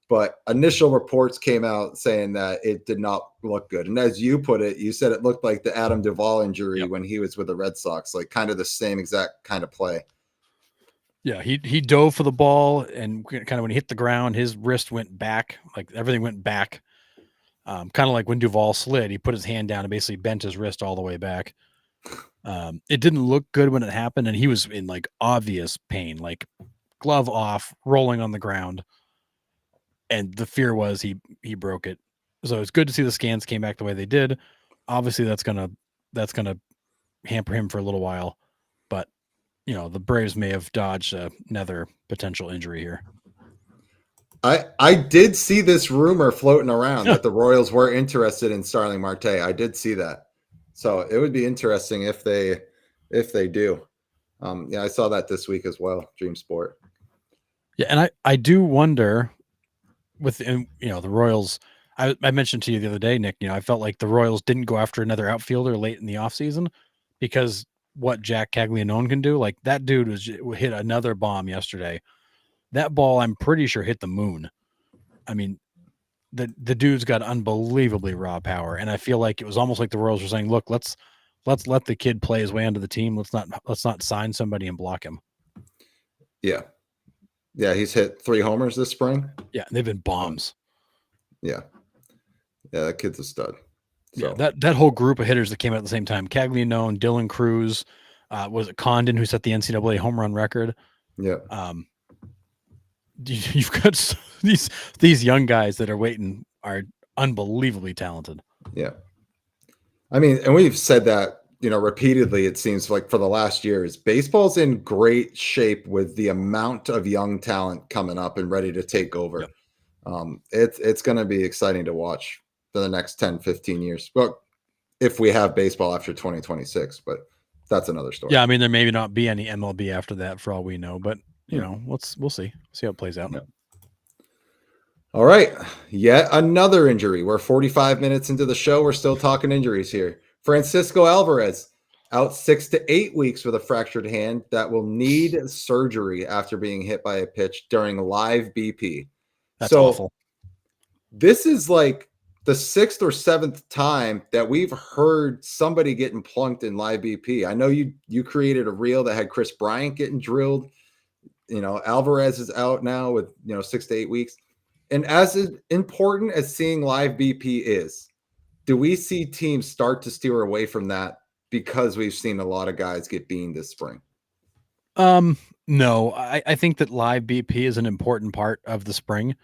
But initial reports came out saying that it did not look good. And as you put it, you said it looked like the Adam Duvall injury when he was with the Red Sox, like kind of the same exact kind of play. Yeah, he dove for the ball, and kind of when he hit the ground, his wrist went back, like everything went back. Kind of like when Duvall slid, he put his hand down and basically bent his wrist all the way back. It didn't look good when it happened, and he was in like obvious pain, like glove off, rolling on the ground. And the fear was he broke it. So it's good to see the scans came back the way they did. Obviously, that's gonna hamper him for a little while, but the Braves may have dodged another potential injury here. I did see this rumor floating around that the Royals were interested in Starling Marte. I did see that, so it would be interesting if they do. I saw that this week as well. Dream Sport. Yeah, and I do wonder with the Royals. I mentioned to you the other day, Nick. I felt like the Royals didn't go after another outfielder late in the offseason because what Jack Caglianone can do, like that dude hit another bomb yesterday. That ball, I'm pretty sure, hit the moon. I mean, the dude's got unbelievably raw power, and I feel like it was almost like the Royals were saying, "Look, let's let the kid play his way onto the team. Let's not sign somebody and block him." Yeah, he's hit 3 homers this spring. Yeah, they've been bombs. Yeah, that kid's a stud. So. Yeah, that whole group of hitters that came out at the same time: Caglianone, Dylan Cruz, was it Condon who set the NCAA home run record? Yeah. You've got these young guys that are waiting are unbelievably talented. Yeah. I mean, and we've said that, repeatedly, it seems like for the last years, baseball's in great shape with the amount of young talent coming up and ready to take over. Yep. It's going to be exciting to watch for the next 10, 15 years. Well, if we have baseball after 2026, but that's another story. Yeah. I mean, there may not be any MLB after that for all we know, but we'll see how it plays out. Yeah. All right. Yet another injury. We're 45 minutes into the show. We're still talking injuries here. Francisco Alvarez out 6 to 8 weeks with a fractured hand that will need surgery after being hit by a pitch during live BP. That's awful. This is like the 6th or 7th time that we've heard somebody getting plunked in live BP. I know you created a reel that had Chris Bryant getting drilled. Alvarez is out now with 6 to 8 weeks. And as important as seeing live BP is, do we see teams start to steer away from that because we've seen a lot of guys get beamed this spring? No, I think that live BP is an important part of the spring.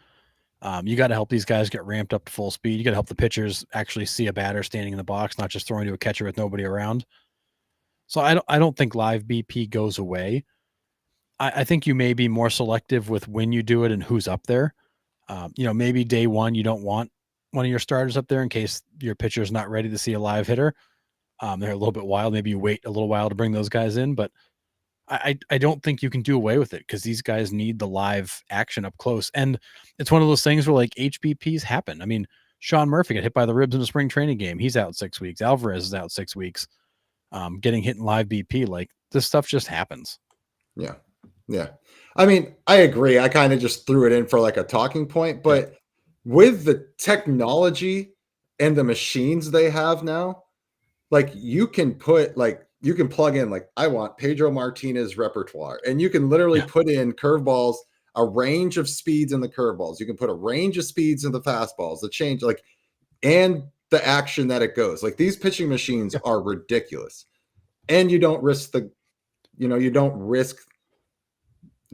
You got to help these guys get ramped up to full speed. You got to help the pitchers actually see a batter standing in the box, not just throwing to a catcher with nobody around. So I don't think live BP goes away. I think you may be more selective with when you do it and who's up there. Maybe day one, you don't want one of your starters up there in case your pitcher is not ready to see a live hitter. They're a little bit wild. Maybe you wait a little while to bring those guys in, but I don't think you can do away with it because these guys need the live action up close. And it's one of those things where like HBPs happen. I mean, Sean Murphy got hit by the ribs in a spring training game. He's out 6 weeks. Alvarez is out 6 weeks. Getting hit in live BP, like this stuff just happens. Yeah. Yeah. I mean, I agree. I kind of just threw it in for like a talking point, but with the technology and the machines they have now, like you can plug in, like, I want Pedro Martinez repertoire, and you can literally put in curveballs, a range of speeds in the curveballs. You can put a range of speeds in the fastballs, the change, and the action that it goes. Like these pitching machines are ridiculous, and you don't risk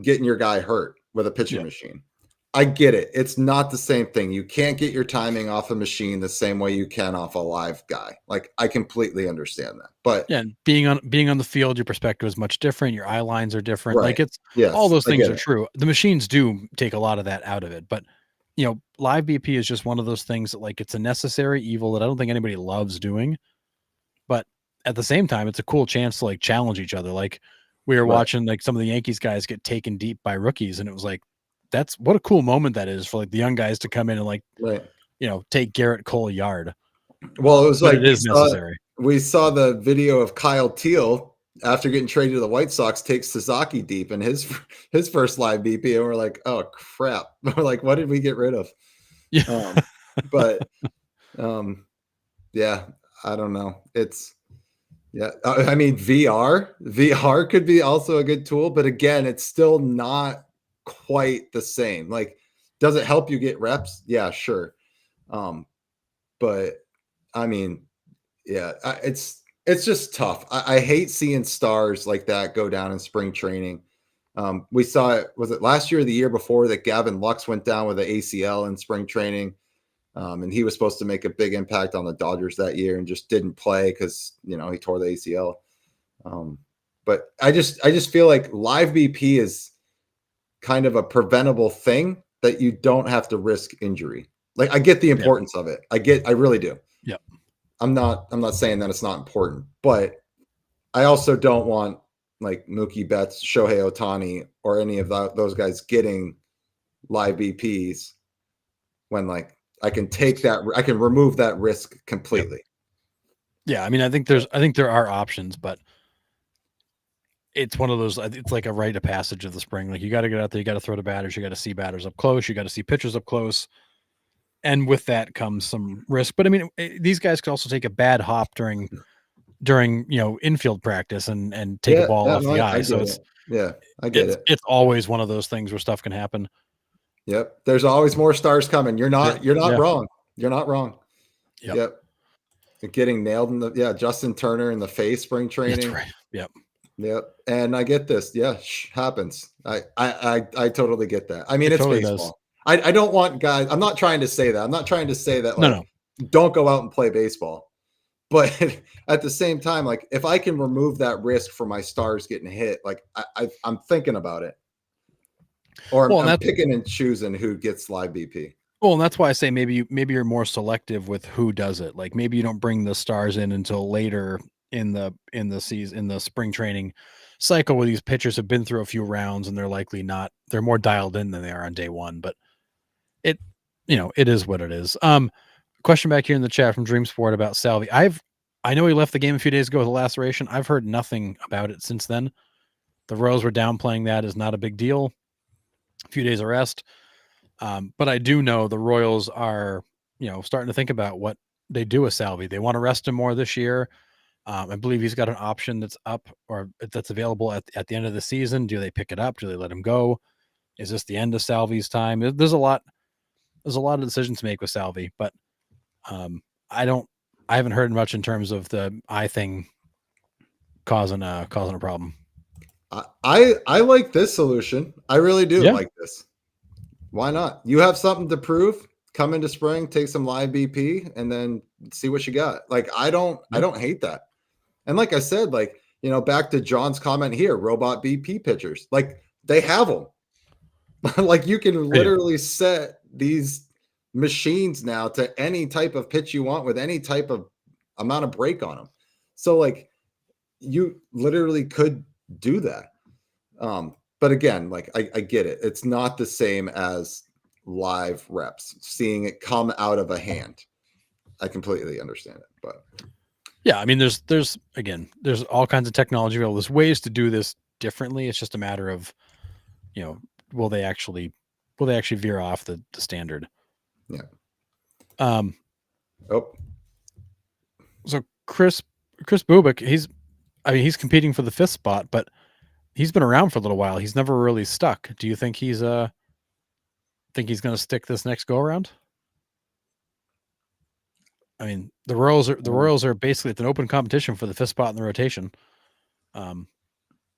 getting your guy hurt with a pitching machine. I get it. It's not the same thing. You can't get your timing off a machine the same way you can off a live guy. Like, I completely understand that. But Yeah, and being on the field, your perspective is much different. Your eye lines are different. right. Like it's all Yes, those I things get are it. true. The machines do take a lot of that out of it, but live BP is just one of those things that like it's a necessary evil that I don't think anybody loves doing. But at the same time, it's a cool chance to like challenge each other. Like we were Right. watching like some of the Yankees guys get taken deep by rookies, and it was like that's what a cool moment that is for like the young guys to come in and like Right. take Gerrit Cole a yard. Well, it was But like it is necessary. we saw the video of Kyle Teal after getting traded to the White Sox take Sasaki deep in his first live BP, and we're like, oh crap. We're like, what did we get rid of? Yeah. But yeah, I don't know. It's yeah. I mean, VR could be also a good tool, but again, it's still not quite the same. Like, does it help you get reps? Yeah, sure. But I mean, yeah, it's just tough. I hate seeing stars like that go down in spring training. We saw it, was it last year or the year before, that Gavin Lux went down with an ACL in spring training. And he was supposed to make a big impact on the Dodgers that year and just didn't play because he tore the ACL. But I just feel like live BP is kind of a preventable thing that you don't have to risk injury. Like, I get the importance of it. I really do. Yep. I'm not saying that it's not important, but I also don't want like Mookie Betts, Shohei Ohtani, or any of those guys getting live BPs when like I can remove that risk completely. Yeah, I mean, I think there are options, but it's one of those. It's like a rite of passage of the spring. Like you got to get out there, you got to throw to batters, you got to see batters up close, you got to see pitchers up close, and with that comes some risk. But I mean, these guys could also take a bad hop during infield practice and take a ball off the eye. I So get it. Yeah, I get it. it's always one of those things where stuff can happen. Yep. There's always more stars coming. You're not wrong. You're not wrong. Yep. Getting nailed in the Justin Turner in the face spring training. That's right. Yep. Yep. And I get this. Yeah, happens. I totally get that. I mean, it's totally baseball. I don't want guys. I'm not trying to say that. I'm not trying to say that like don't go out and play baseball. But at the same time, like if I can remove that risk for my stars getting hit, like I'm thinking about it. Or I'm picking and choosing who gets live BP. Well, and that's why I say maybe you're more selective with who does it. Like maybe you don't bring the stars in until later in the season, in the spring training cycle, where these pitchers have been through a few rounds and they're more dialed in than they are on day one. But it is what it is. Question back here in the chat from Dream Sport about Salvi. I know he left the game a few days ago with a laceration. I've heard nothing about it since then. The Royals were downplaying that as not a big deal. A few days of rest. But I do know the Royals are, starting to think about what they do with Salvi. They want to rest him more this year. I believe he's got an option that's up or that's available at the end of the season. Do they pick it up? Do they let him go? Is this the end of Salvi's time? There's a lot of decisions to make with Salvi, but I haven't heard much in terms of the eye thing causing a problem. I like this solution. I really do like this. Why not? You have something to prove. Come into spring, take some live BP, and then see what you got. Like I don't hate that. And like I said, like back to John's comment here, robot BP pitchers, like they have them. Like you can literally set these machines now to any type of pitch you want with any type of amount of break on them. So like you literally could do that. But again, like I get it. It's not the same as live reps, seeing it come out of a hand. I completely understand it. But yeah, I mean there's all kinds of technology available. There's ways to do this differently. It's just a matter of, will they actually veer off the standard? Yeah. So Chris Bubik, he's competing for the 5th spot, but he's been around for a little while. He's never really stuck. Do you think he's going to stick this next go around? I mean, the Royals are basically at an open competition for the 5th spot in the rotation.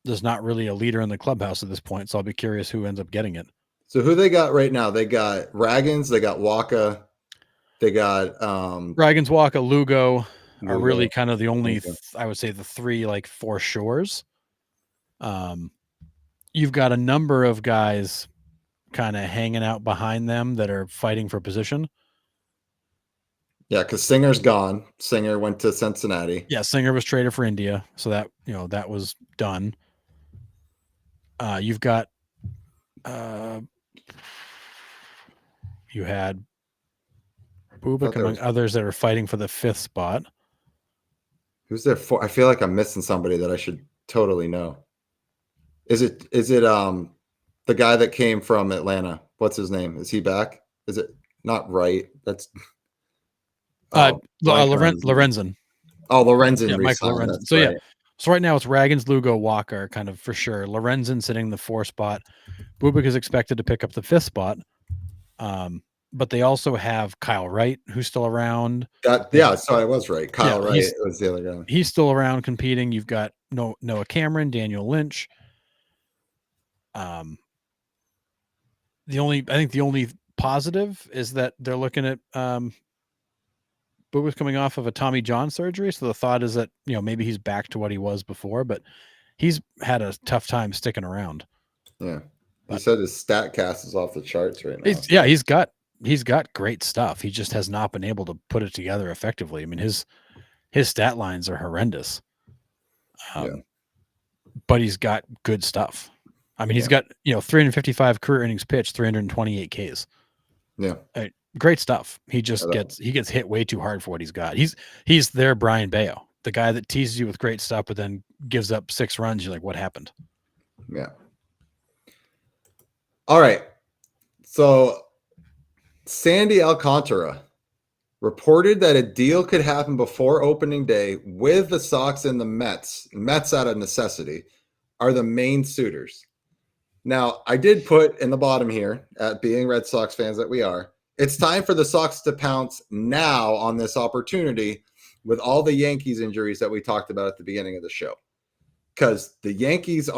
There's not really a leader in the clubhouse at this point, so I'll be curious who ends up getting it. So who they got right now? They got Raggins, they got Waka, they got Dragons, Waka, Lugo are Lugo. really kind of the only, Okay. I would say, the three like for sures. You've got a number of guys kind of hanging out behind them that are fighting for position. Yeah, because Singer's gone. Singer went to Cincinnati. Yeah, Singer was traded for India, so that that was done. You've got you had Bubik among others that are fighting for the 5th spot. Who's there for? I feel like I'm missing somebody that I should totally know. Is it the guy that came from Atlanta? What's his name? Is he back? Is it not right? That's Lorenzen. Oh, Lorenzen. Yeah, Michael Lorenzen. So right. So right now it's Raggins, Lugo, Walker, kind of for sure. Lorenzen sitting in the 4th spot. Bubik is expected to pick up the 5th spot. But they also have Kyle Wright, who's still around. So I was right. Kyle Wright was the other guy. He's still around competing. You've got Noah Cameron, Daniel Lynch. I think the only positive is that they're looking at Bubik's coming off of a Tommy John surgery, so the thought is that maybe he's back to what he was before, but he's had a tough time sticking around. Yeah, he said his stat cast is off the charts right now. He's got great stuff. He just has not been able to put it together effectively. I mean, his stat lines are horrendous. But he's got good stuff. I mean, he's got 355 career innings pitched, 328 Ks. Yeah, great stuff. He just gets hit way too hard for what he's got. He's their Brian Bayo, the guy that teases you with great stuff, but then gives up 6 runs. You're like, what happened? Yeah. All right. So Sandy Alcantara reported that a deal could happen before opening day with the Sox and the Mets. Mets out of necessity are the main suitors. Now, I did put in the bottom here, at being Red Sox fans that we are, it's time for the Sox to pounce now on this opportunity with all the Yankees injuries that we talked about at the beginning of the show. Because the Yankees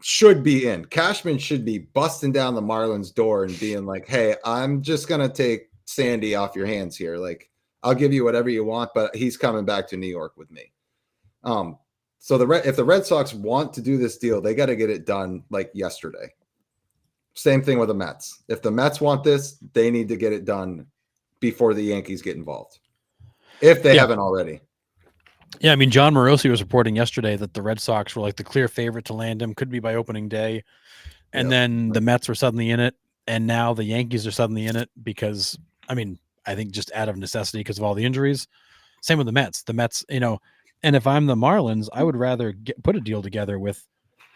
should be in. Cashman should be busting down the Marlins door and being like, hey, I'm just going to take Sandy off your hands here. Like, I'll give you whatever you want, but he's coming back to New York with me. So if the Red Sox want to do this deal, they got to get it done like yesterday. Same thing with the Mets. If the Mets want this, they need to get it done before the Yankees get involved, if they haven't already. Yeah, I mean, John Morosi was reporting yesterday that the Red Sox were like the clear favorite to land him, could be by opening day. And then the Mets were suddenly in it, and now the Yankees are suddenly in it because, I mean, I think just out of necessity because of all the injuries. Same with the Mets. The Mets, and if I'm the Marlins, I would rather put a deal together with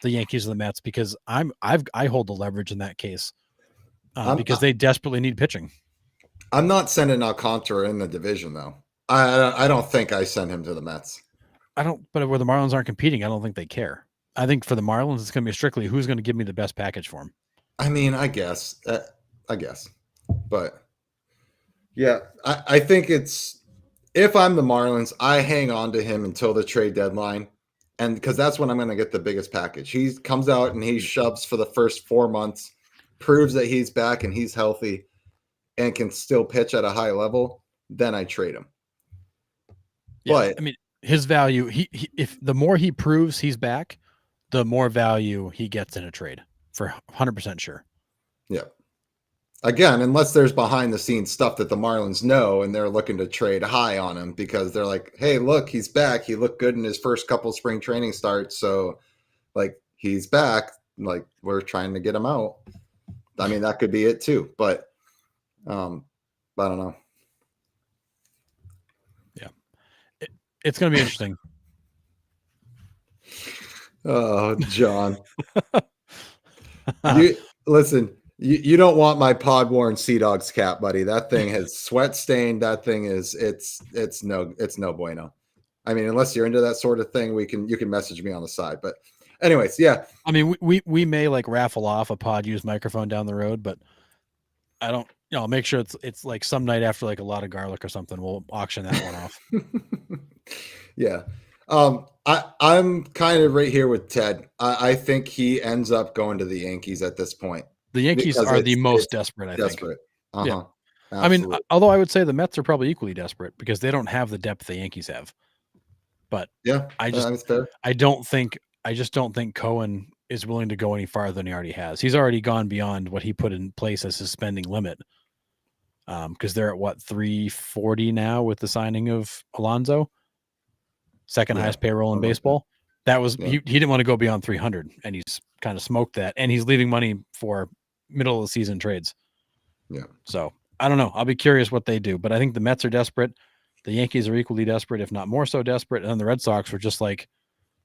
the Yankees and the Mets because I hold the leverage in that case because they desperately need pitching. I'm not sending Alcantara in the division though. I don't think I send him to the Mets. But where the Marlins aren't competing, I don't think they care. I think for the Marlins, it's going to be strictly who's going to give me the best package for him. I mean, I guess, but yeah, I think if I'm the Marlins, I hang on to him until the trade deadline. And because that's when I'm going to get the biggest package. He comes out and he shoves for the first 4 months, proves that he's back and he's healthy and can still pitch at a high level. Then I trade him. Yeah, but I mean, his value, if the more he proves he's back, the more value he gets in a trade for 100% sure. Yeah. Again, unless there's behind the scenes stuff that the Marlins know and they're looking to trade high on him because they're like, hey, look, he's back. He looked good in his first couple spring training starts. So, like, he's back. Like, we're trying to get him out. I mean, that could be it too. But I don't know. Yeah. It's going to be interesting. Oh, John. Listen. You don't want my pod worn Sea Dogs cap, buddy. That thing has sweat stained. That thing is it's no bueno. I mean, unless you're into that sort of thing, you can message me on the side. But anyways, yeah. I mean, we may like raffle off a pod used microphone down the road, but I don't. I'll make sure it's like some night after like a lot of garlic or something. We'll auction that one off. Yeah. I'm kind of right here with Ted. I think he ends up going to the Yankees at this point The Yankees because are the most it's desperate, I think. desperate. Yeah. Uh-huh. I mean, Absolutely. although I would say the Mets are probably equally desperate because they don't have the depth the Yankees have. But Yeah, I just that's fair. I just don't think Cohen is willing to go any farther than he already has. He's already gone beyond what he put in place as his spending limit. Because they're at what 340 now with the signing of Alonso, second Yeah, highest payroll in something like that. baseball. That was Yeah, he didn't want to go beyond 300, and he's kind of smoked that, and he's leaving money for middle of the season trades. yeah, So I don't know. I'll be curious what they do, but I think the Mets are desperate. The Yankees are equally desperate, if not more so desperate, and then the Red Sox were just like,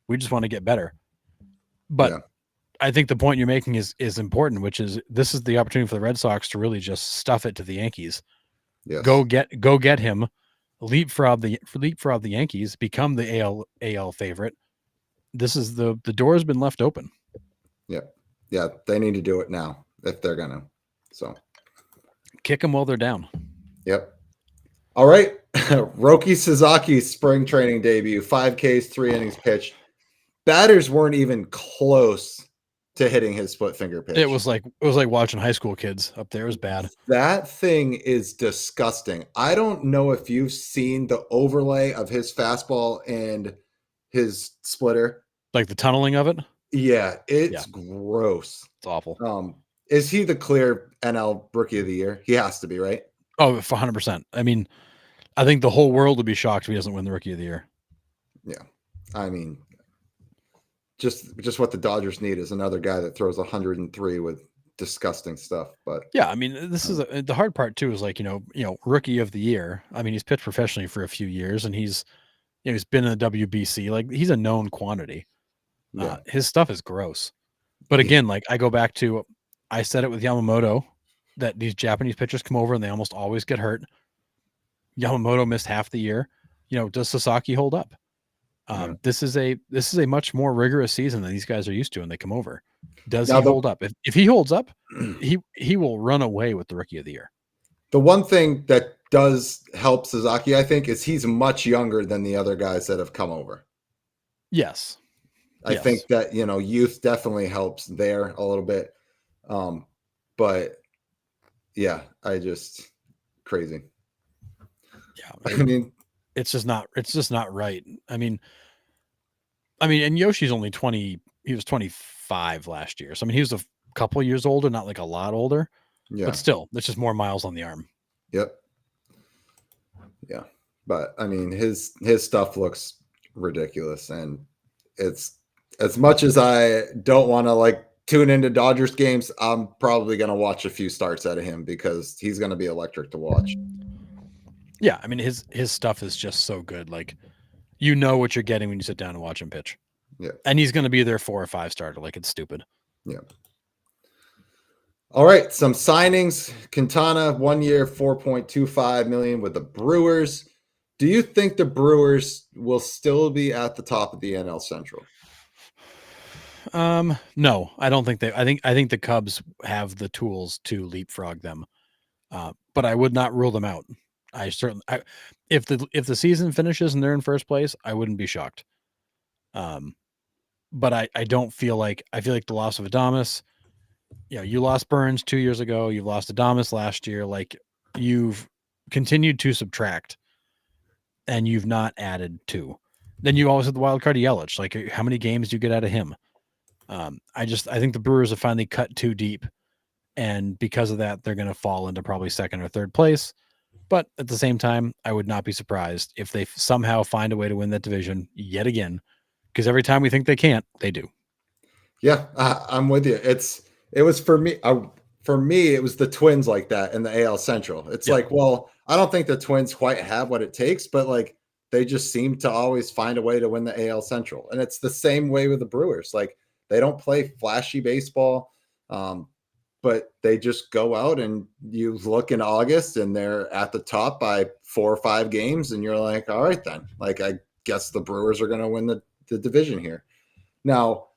we just want to get better. But yeah, I think the point you're making is important, which is this is the opportunity for the Red Sox to really just stuff it to the Yankees. yes. Go get him, leapfrog the Yankees, become the AL favorite. This is the door has been left open. Yeah. Yeah, they need to do it now if they're gonna. So, Kick them while they're down. yep. All right. Roki Sasaki's spring training debut, 5 Ks, 3 innings pitched. Batters weren't even close to hitting his split finger It pitch. was like watching high school kids up there. It was bad. That thing is disgusting. I don't know if you've seen the overlay of his fastball and his splitter. Like the tunneling of it. Yeah, Yeah, it's gross. it's awful. Is he the clear NL Rookie of the Year? He has to be, right? Oh, 100%. I mean, I think the whole world would be shocked if he doesn't win the Rookie of the Year. Yeah. I mean, just what the Dodgers need is another guy that throws 103 with disgusting stuff. But Yeah, I mean, this is the hard part too. Is like Rookie of the Year. I mean, he's pitched professionally for a few years, and he's been in the WBC. Like he's a known quantity. yeah, His stuff is gross. But yeah, again, like I go back to, I said it with Yamamoto that these Japanese pitchers come over and they almost always get hurt. Yamamoto missed half the year. Does Sasaki hold up? yeah. This is a much more rigorous season than these guys are used to when they come over. Does Now he hold up? If he holds up, he will run away with the Rookie of the Year. the one thing that does help Suzuki, I think, is he's much younger than the other guys that have come over. Yes. I think that youth definitely helps there a little bit. But yeah, crazy. Yeah. I mean, It's just not right. I mean, and Yoshi's only 20. He was 25 last year. So I mean, he was a couple years older, not like a lot older, but yeah, still, that's just more miles on the arm. yep, yeah. But I mean, his stuff looks ridiculous, and it's as much as I don't want to tune into Dodgers games, I'm probably going to watch a few starts out of him because he's going to be electric to watch. Yeah, I mean his stuff is just so good. Like you know what you're getting when you sit down and watch him pitch. Yeah. And he's going to be their 4 or 5 starter. Like it's stupid. Yeah. All right, some signings. Quintana, 1 year, 4.25 million with the Brewers. Do you think the Brewers will still be at the top of the NL Central? No, I don't think they. I think the Cubs have the tools to leapfrog them, but I would not rule them out. If the season finishes and they're in first place, I wouldn't be shocked. But I don't feel like I feel like the loss of Adames. You lost Burns 2 years ago. You've lost Adames last year. Like you've continued to subtract, and you've not added to. Then you always have the wild card of Yelich. Like how many games do you get out of him? I think the Brewers have finally cut too deep, and because of that, they're going to fall into probably second or third place. But at the same time, I would not be surprised if they somehow find a way to win that division yet again, because every time we think they can't, they do. Yeah, I'm with you. It was for me. For me, it was the Twins like that in the AL Central. It's Yeah. well, I don't think the Twins quite have what it takes, but they just seem to always find a way to win the AL Central, and it's the same way with the Brewers. They don't play flashy baseball, but they just go out and you look in August and they're at the top by 4 or 5 games, and you're like, all right, then. I guess the Brewers are going to win the division here. Now,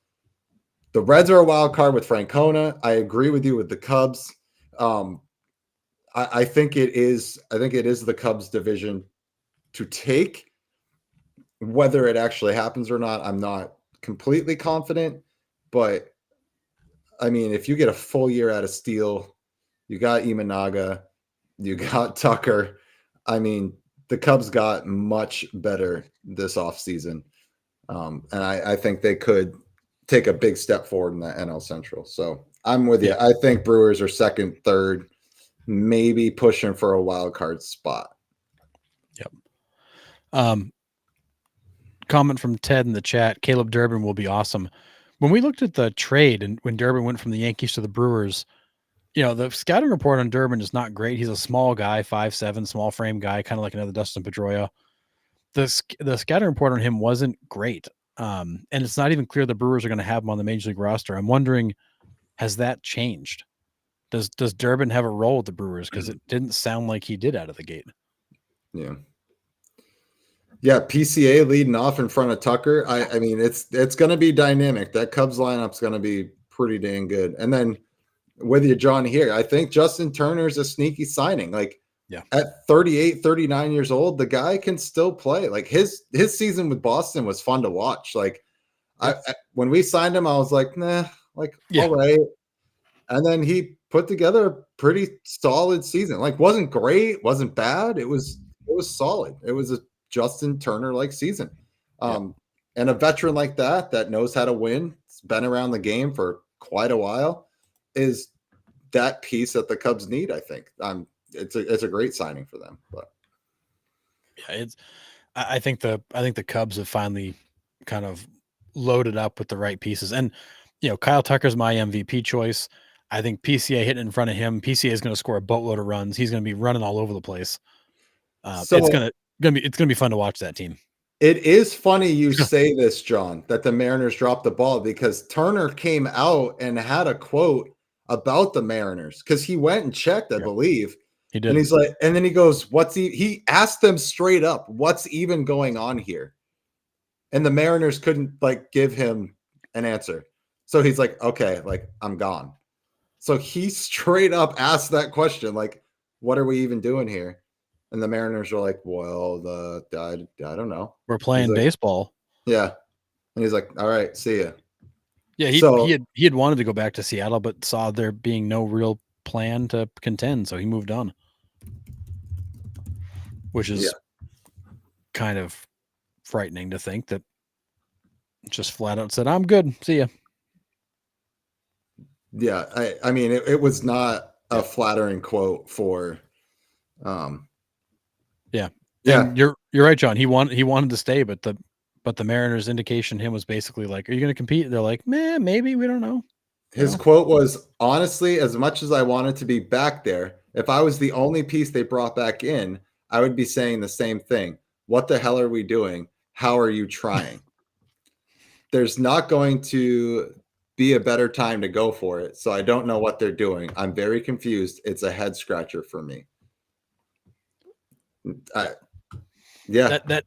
the Reds are a wild card with Francona. I agree with you with the Cubs. I think it is. I think it is the Cubs division to take. whether it actually happens or not, I'm not completely confident. But I mean, if you get a full year out of Steele, you got Imanaga, you got Tucker. I mean, the Cubs got much better this offseason. And I think they could take a big step forward in the NL Central. So I'm with you. Yeah. I think Brewers are second, third, maybe pushing for a wild card spot. Yep. Comment from Ted in the chat, Caleb Durbin will be awesome. When we looked at the trade and when Durbin went from the Yankees to the Brewers, the scouting report on Durbin is not great. He's a small guy, 5'7", small frame guy, kind of like another Dustin Pedroia. The scouting report on him wasn't great. And it's not even clear the Brewers are going to have him on the Major League roster. I'm wondering, has that changed? Does Durbin have a role with the Brewers? Because it didn't sound like he did out of the gate. Yeah. Yeah, PCA leading off in front of Tucker. I mean, it's going to be dynamic. That Cubs lineup's going to be pretty dang good. And then with you, John, here, I think Justin Turner's a sneaky signing. Like, at 38, 39 years old, the guy can still play. Like, his season with Boston was fun to watch. Like, when we signed him, I was like, nah, like, all right. And then he put together a pretty solid season. Like, wasn't great, wasn't bad. It was solid. It was a Justin Turner like season. And a veteran like that knows how to win, it's been around the game for quite a while, is that piece that the Cubs need. I think it's a great signing for them. But yeah, I think the Cubs have finally kind of loaded up with the right pieces. And Kyle Tucker's my MVP choice. I think PCA hitting in front of him, PCA is going to score a boatload of runs. He's going to be running all over the place. So it's gonna be fun to watch that team. It is funny you say this, John, that the Mariners dropped the ball, because Turner came out and had a quote about the Mariners because he went and checked, I believe. He did. And he's like, and then he goes, he asked them straight up, what's even going on here? And the Mariners couldn't give him an answer. So he's like, okay, I'm gone. So he straight up asked that question, like, what are we even doing here? And the Mariners were like, well, I don't know. We're playing baseball. Yeah. And he's like, all right, see ya. Yeah, he had wanted to go back to Seattle, but saw there being no real plan to contend, so he moved on. Which is kind of frightening to think that just flat out said, I'm good, see ya. Yeah, I mean, it was not a flattering quote for And you're right, John. He wanted to stay, but the Mariners' indication to him was basically like, are you going to compete? They're like, man, maybe, we don't know. His quote was, honestly, as much as I wanted to be back there, if I was the only piece they brought back in, I would be saying the same thing. What the hell are we doing? How are you trying? There's not going to be a better time to go for it. So I don't know what they're doing. I'm very confused. It's a head scratcher for me. That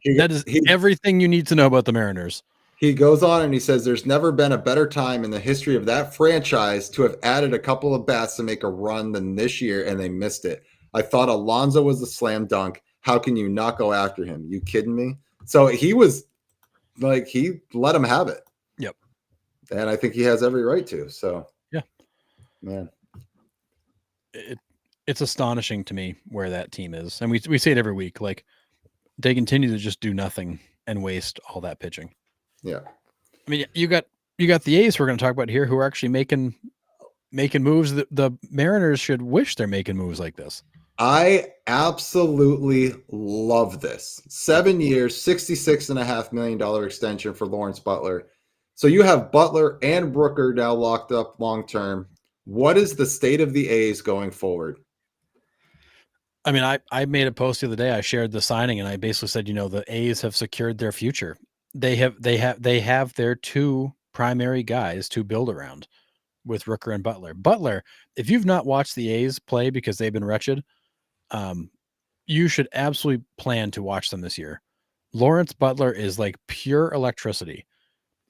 is everything you need to know about the Mariners. He goes on and he says, there's never been a better time in the history of that franchise to have added a couple of bats to make a run than this year, and they missed it. I thought Alonso was a slam dunk. How can you not go after him? You kidding me? So he was like, he let him have it. Yep. And I think he has every right to. So, yeah, man. It's astonishing to me where that team is. And we say it every week. Like, they continue to just do nothing and waste all that pitching. Yeah. I mean, you got the A's we're going to talk about here who are actually making moves. The Mariners should wish they're making moves like this. I absolutely love this. 7 years, $66.5 million extension for Lawrence Butler. So you have Butler and Brooker now locked up long-term. What is the state of the A's going forward? I mean, I made a post the other day. I shared the signing and I basically said, the A's have secured their future. They have their two primary guys to build around with Rooker and Butler. Butler, if you've not watched the A's play because they've been wretched, you should absolutely plan to watch them this year. Lawrence Butler is like pure electricity.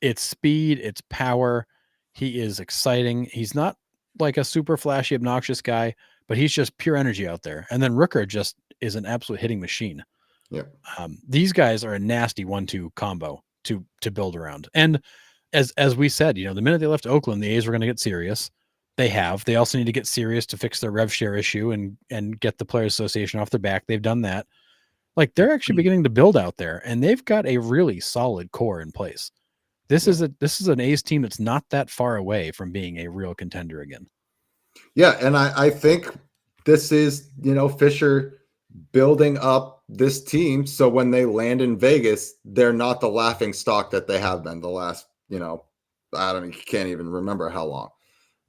It's speed, it's power. He is exciting. He's not like a super flashy, obnoxious guy, but he's just pure energy out there. And then Rooker just is an absolute hitting machine. Yeah. These guys are a nasty 1-2 combo to build around. And as we said, the minute they left Oakland, the A's were going to get serious. They have. They also need to get serious to fix their rev share issue and get the Players Association off their back. They've done that. Like, they're actually beginning to build out there, and they've got a really solid core in place. This is an A's team that's not that far away from being a real contender again. Yeah, and I think this is, Fisher building up this team so when they land in Vegas, they're not the laughing stock that they have been the last, can't even remember how long.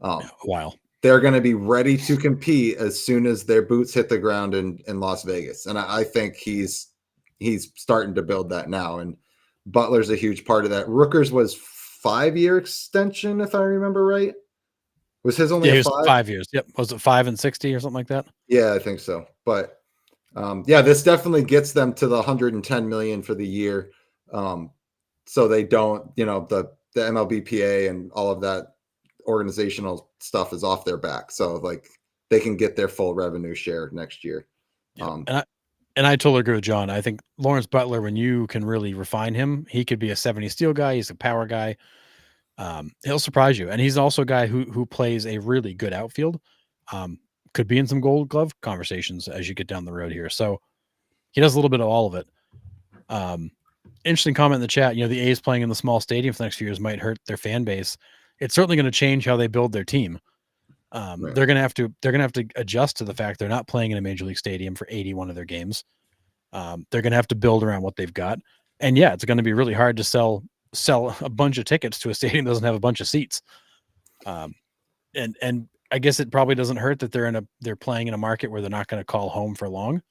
A while. They're going to be ready to compete as soon as their boots hit the ground in Las Vegas. And I think he's starting to build that now. And Butler's a huge part of that. Rooker's was 5-year extension, if I remember right. Was his only he was 5 years? Yep. Was it 5 and 60 or something like that? Yeah, I think so. But this definitely gets them to the 110 million for the year. So they don't, the MLBPA and all of that organizational stuff is off their back. So like they can get their full revenue share next year. Yeah. And I totally agree with John. I think Lawrence Butler, when you can really refine him, he could be a 70 steal guy. He's a power guy. He'll surprise you. And he's also a guy who plays a really good outfield. Could be in some Gold Glove conversations as you get down the road here. So he does a little bit of all of it. Interesting comment in the chat. The A's playing in the small stadium for the next few years might hurt their fan base. It's certainly going to change how they build their team. Right. They're going to have to adjust to the fact they're not playing in a major league stadium for 81 of their games. They're going to have to build around what they've got. And yeah, it's going to be really hard to sell a bunch of tickets to a stadium that doesn't have a bunch of seats. And I guess it probably doesn't hurt that they're playing in a market where they're not going to call home for long.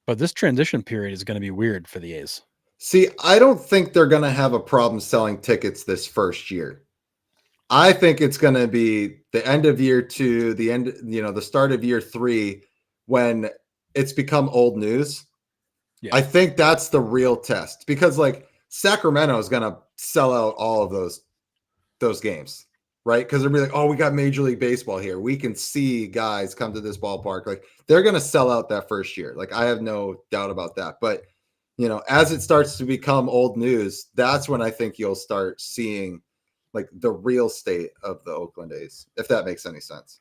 But this transition period is going to be weird for the A's. See, I don't think they're going to have a problem selling tickets this first year. I think it's going to be the end of year 2, the start of year 3, when it's become old news. Yeah. I think that's the real test, because like Sacramento is going to sell out all of those games, right? Because they'll be like, oh, we got Major League Baseball here. We can see guys come to this ballpark. Like, they're going to sell out that first year. Like, I have no doubt about that. But, as it starts to become old news, that's when I think you'll start seeing like the real state of the Oakland A's, if that makes any sense.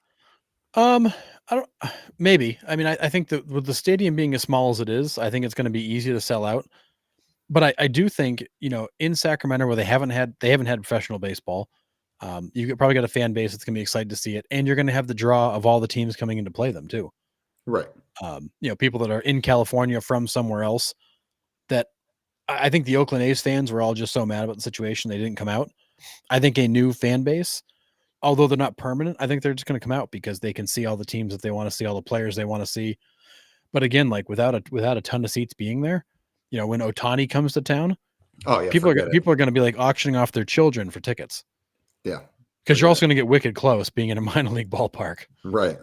Maybe. I mean, I think that with the stadium being as small as it is, I think it's going to be easy to sell out. But I do think, in Sacramento, where they haven't had professional baseball, you probably got a fan base that's going to be excited to see it. And you're going to have the draw of all the teams coming in to play them too. Right. People that are in California from somewhere else, that I think the Oakland A's fans were all just so mad about the situation they didn't come out. I think a new fan base, although they're not permanent, I think they're just going to come out because they can see all the teams that they want to see, all the players they want to see. But again, like without a ton of seats being there, when Ohtani comes to town, people are going to be like auctioning off their children for tickets. Yeah. Because you're also going to get wicked close being in a minor league ballpark. Right.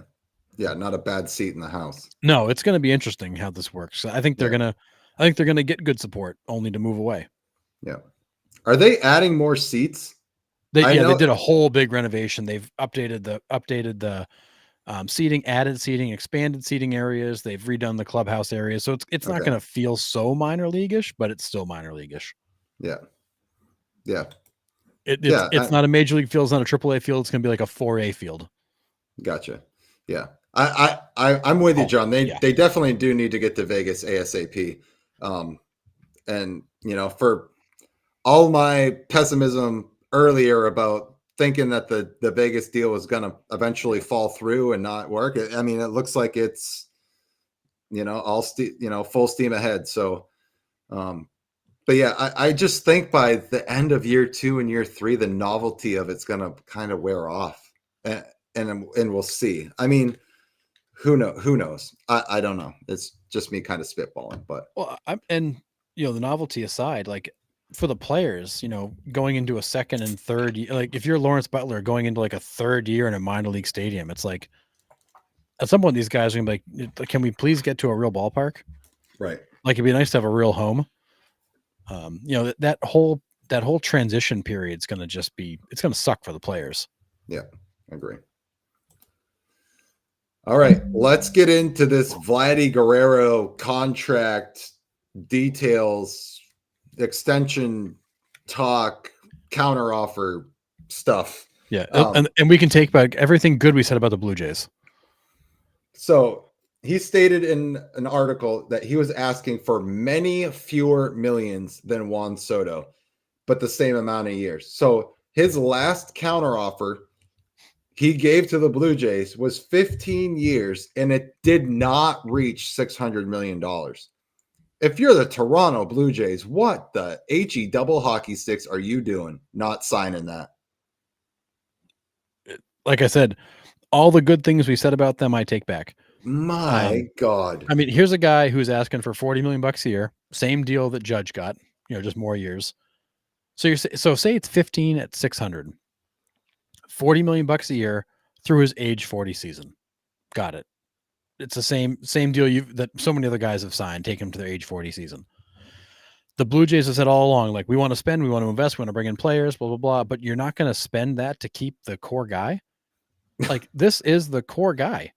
Yeah. Not a bad seat in the house. No, it's going to be interesting how this works. I think they're going to get good support only to move away. Yeah. Are they adding more seats? They did a whole big renovation. They've updated the seating, added seating, expanded seating areas. They've redone the clubhouse area. So it's not going to feel so minor league-ish, but it's still minor league-ish. Yeah. Yeah. It's not a major league field. It's not a AAA field. It's going to be like a 4A field. Gotcha. Yeah. I'm with you, John. They definitely do need to get to Vegas ASAP. And for all my pessimism earlier about thinking that the Vegas deal was going to eventually fall through and not work, I mean, it looks like it's, full steam ahead. So, but yeah, I just think by the end of year 2 and year 3, the novelty of it's going to kind of wear off, and we'll see. I mean, who knows? I don't know. It's just me kind of spitballing, but the novelty aside, like for the players, going into a second and third year, like if you're Lawrence Butler going into like a third year in a minor league stadium, it's like at some point these guys are gonna be like, can we please get to a real ballpark? Right. Like it'd be nice to have a real home. That whole transition period is going to suck for the players. Yeah, I agree. All right, let's get into this Vladimir Guerrero contract details, extension talk, counteroffer stuff. Yeah, and we can take back everything good we said about the Blue Jays. So he stated in an article that he was asking for many fewer millions than Juan Soto, but the same amount of years. So his last counteroffer he gave to the Blue Jays was 15 years, and it did not reach $600 million. If you're the Toronto Blue Jays, what the HE double hockey sticks are you doing not signing that? Like I said, all the good things we said about them, I take back. My God. I mean, here's a guy who's asking for $40 million a year, same deal that Judge got, just more years. So say it's 15 at 600, $40 million a year through his age 40 season. Got it. It's the same deal that so many other guys have signed, take him to their age 40 season. The Blue Jays have said all along, like, we want to spend, we want to invest, we want to bring in players, blah, blah, blah. But you're not going to spend that to keep the core guy. Like, this is the core guy.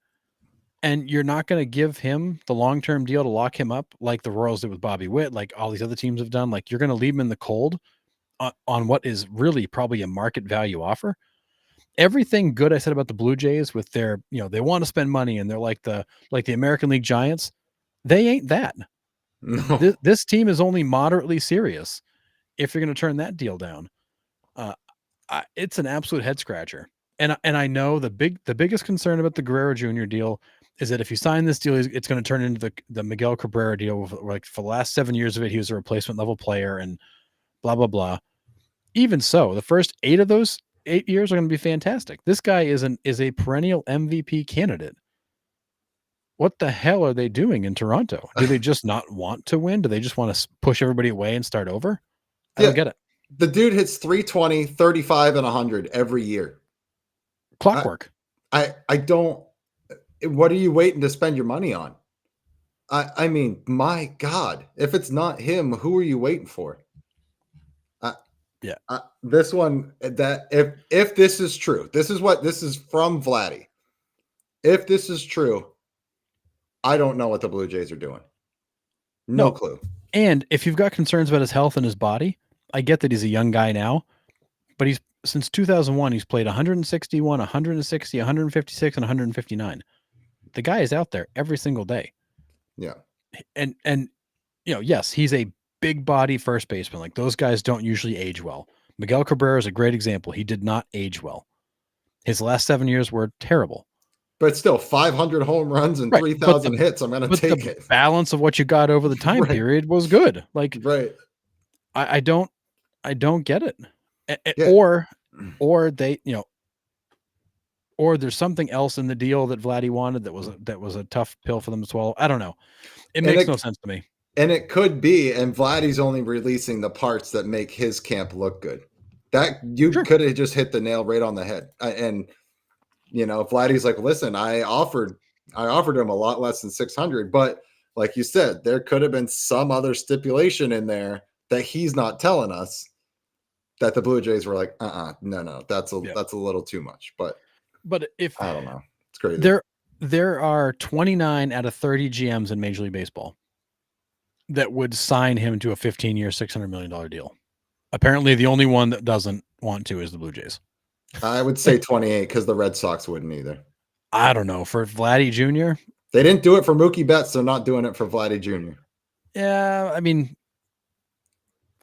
And you're not going to give him the long-term deal to lock him up like the Royals did with Bobby Witt, like all these other teams have done. Like, you're going to leave him in the cold on what is really probably a market value offer. Everything good I said about the Blue Jays with their, they want to spend money and they're like the American League Giants. They ain't that. No. This team is only moderately serious if you're going to turn that deal down. It's an absolute head scratcher. And I know the biggest concern about the Guerrero Jr. deal is that if you sign this deal, it's going to turn into the Miguel Cabrera deal. Like, for the last 7 years of it, he was a replacement level player and blah, blah, blah. Even so, the first 8 of those 8 years are going to be fantastic. This guy is a perennial MVP candidate. What the hell are they doing in Toronto? Do they just not want to win? Do they just want to push everybody away and start over? I don't get it. The dude hits 320, 35, and 100 every year. Clockwork. I don't. What are you waiting to spend your money on? I mean, my God, if it's not him, who are you waiting for? This one, that if this is true, this is from Vladdy. If this is true, I don't know what the Blue Jays are doing. No clue. And if you've got concerns about his health and his body, I get that he's a young guy now, but since 2001, he's played 161, 160, 156, and 159. The guy is out there every single day. Yeah. And yes, he's a big body first baseman. Like, those guys don't usually age well. Miguel Cabrera is a great example. He did not age well. His last 7 years were terrible. But still, 500 home runs and 3,000 hits. I'm going to take it. Balance of what you got over the time period was good. Like, I don't get it. Yeah. Or they, or there's something else in the deal that Vladdy wanted that was a tough pill for them to swallow. I don't know. It makes no sense to me. And it could be, and Vladdy's only releasing the parts that make his camp look good. That you could have just hit the nail right on the head. And Vladdy's like, listen, I offered him a lot less than 600, but like you said, there could have been some other stipulation in there that he's not telling us, that the Blue Jays were like, no, that's a little too much. But if I don't know, it's crazy. There are 29 out of 30 GMs in Major League Baseball that would sign him to a 15-year, $600 million deal. Apparently, the only one that doesn't want to is the Blue Jays. I would say 28 because the Red Sox wouldn't either. I don't know. For Vladdy Jr.? They didn't do it for Mookie Betts. They're not doing it for Vladdy Jr. Yeah, I mean,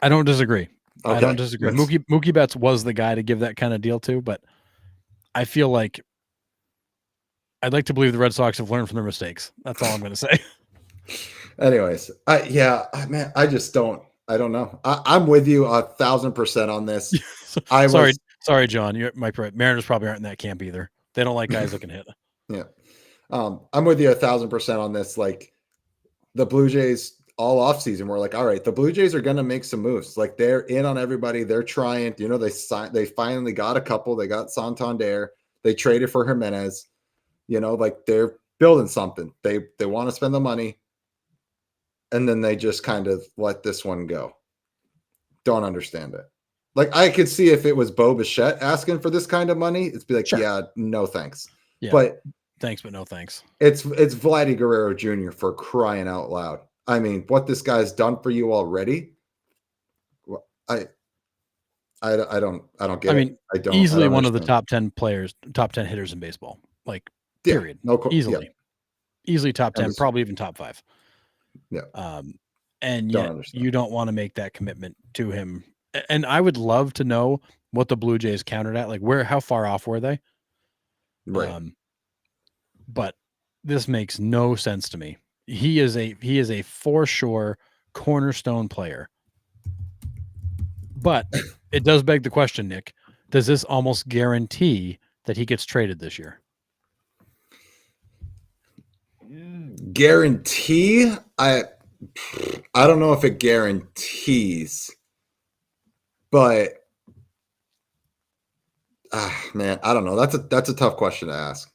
I don't disagree. Okay. I don't disagree. Mookie Betts was the guy to give that kind of deal to, but I feel like I'd like to believe the Red Sox have learned from their mistakes. That's all I'm going to say. Anyways, man, I just don't. I don't know. I'm with you 1,000% on this. Sorry, John. Mariners probably aren't in that camp either. They don't like guys that can hit. Yeah, I'm with you 1,000% on this. Like, the Blue Jays all offseason, we're like, all right, the Blue Jays are going to make some moves. Like, they're in on everybody. They're trying. They finally got a couple. They got Santander. They traded for Jimenez. Like, they're building something. They want to spend the money. And then they just kind of let this one go. Don't understand it. Like, I could see if it was Bo Bichette asking for this kind of money, it's be like, yeah, no thanks. Yeah. But Thanks, but no thanks. It's Vladimir Guerrero Jr. for crying out loud. I mean, what this guy's done for you already. I don't get I mean, it. I don't easily one of the understand. top 10 players, top 10 hitters in baseball. Like, Yeah, period. no, Easily. Easily top 10, just, probably even top 5. yeah. And Don't yet understand. you don't want to make that commitment to him. And I would love to know what the Blue Jays countered at. Like, how far off were they? Right. But this makes no sense to me. He is a for sure cornerstone player. But it does beg the question, Nick, does this almost guarantee that he gets traded this year? Guarantee? I don't know if it guarantees, but man, I don't know. That's a tough question to ask.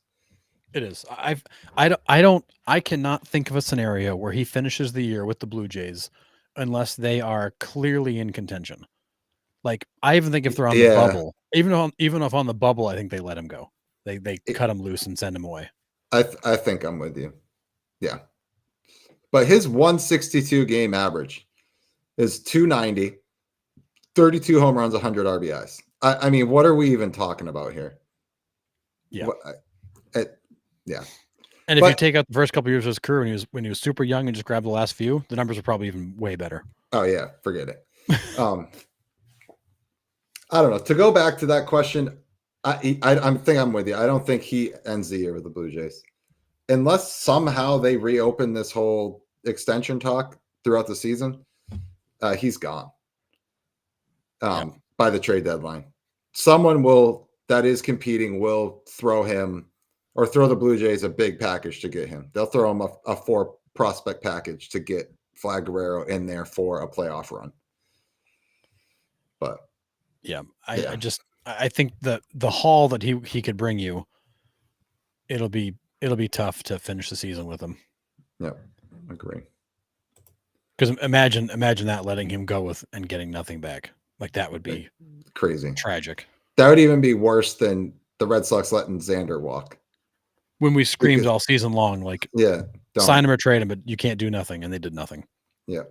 It is. I cannot think of a scenario where he finishes the year with the Blue Jays unless they are clearly in contention. Like, I even think if they're on the bubble, even if on the bubble, I think they let him go. They cut him loose and send him away. I think I'm with you. Yeah. But his 162 game average is 290, 32 home runs, 100 RBIs. I mean, what are we even talking about here? Yeah. Yeah. And if you take out the first couple of years of his career when he was super young and just grabbed the last few, the numbers are probably even way better. Oh yeah, forget it. I don't know. To go back to that question, I think I'm with you. I don't think he ends the year with the Blue Jays, unless somehow they reopen this whole extension talk throughout the season. He's gone by the trade deadline. Someone that is competing will throw him or throw the Blue Jays a big package to get him. They'll throw him a 4 prospect package to get Vlad Guerrero in there for a playoff run. But I think the haul that he could bring you, it'll be tough to finish the season with him. Yeah, agree. Because imagine that letting him go with and getting nothing back. Like, that would be crazy, tragic. That would even be worse than the Red Sox letting Xander walk. When we screamed all season long, like, sign him or trade him, but you can't do nothing, and they did nothing. Yeah.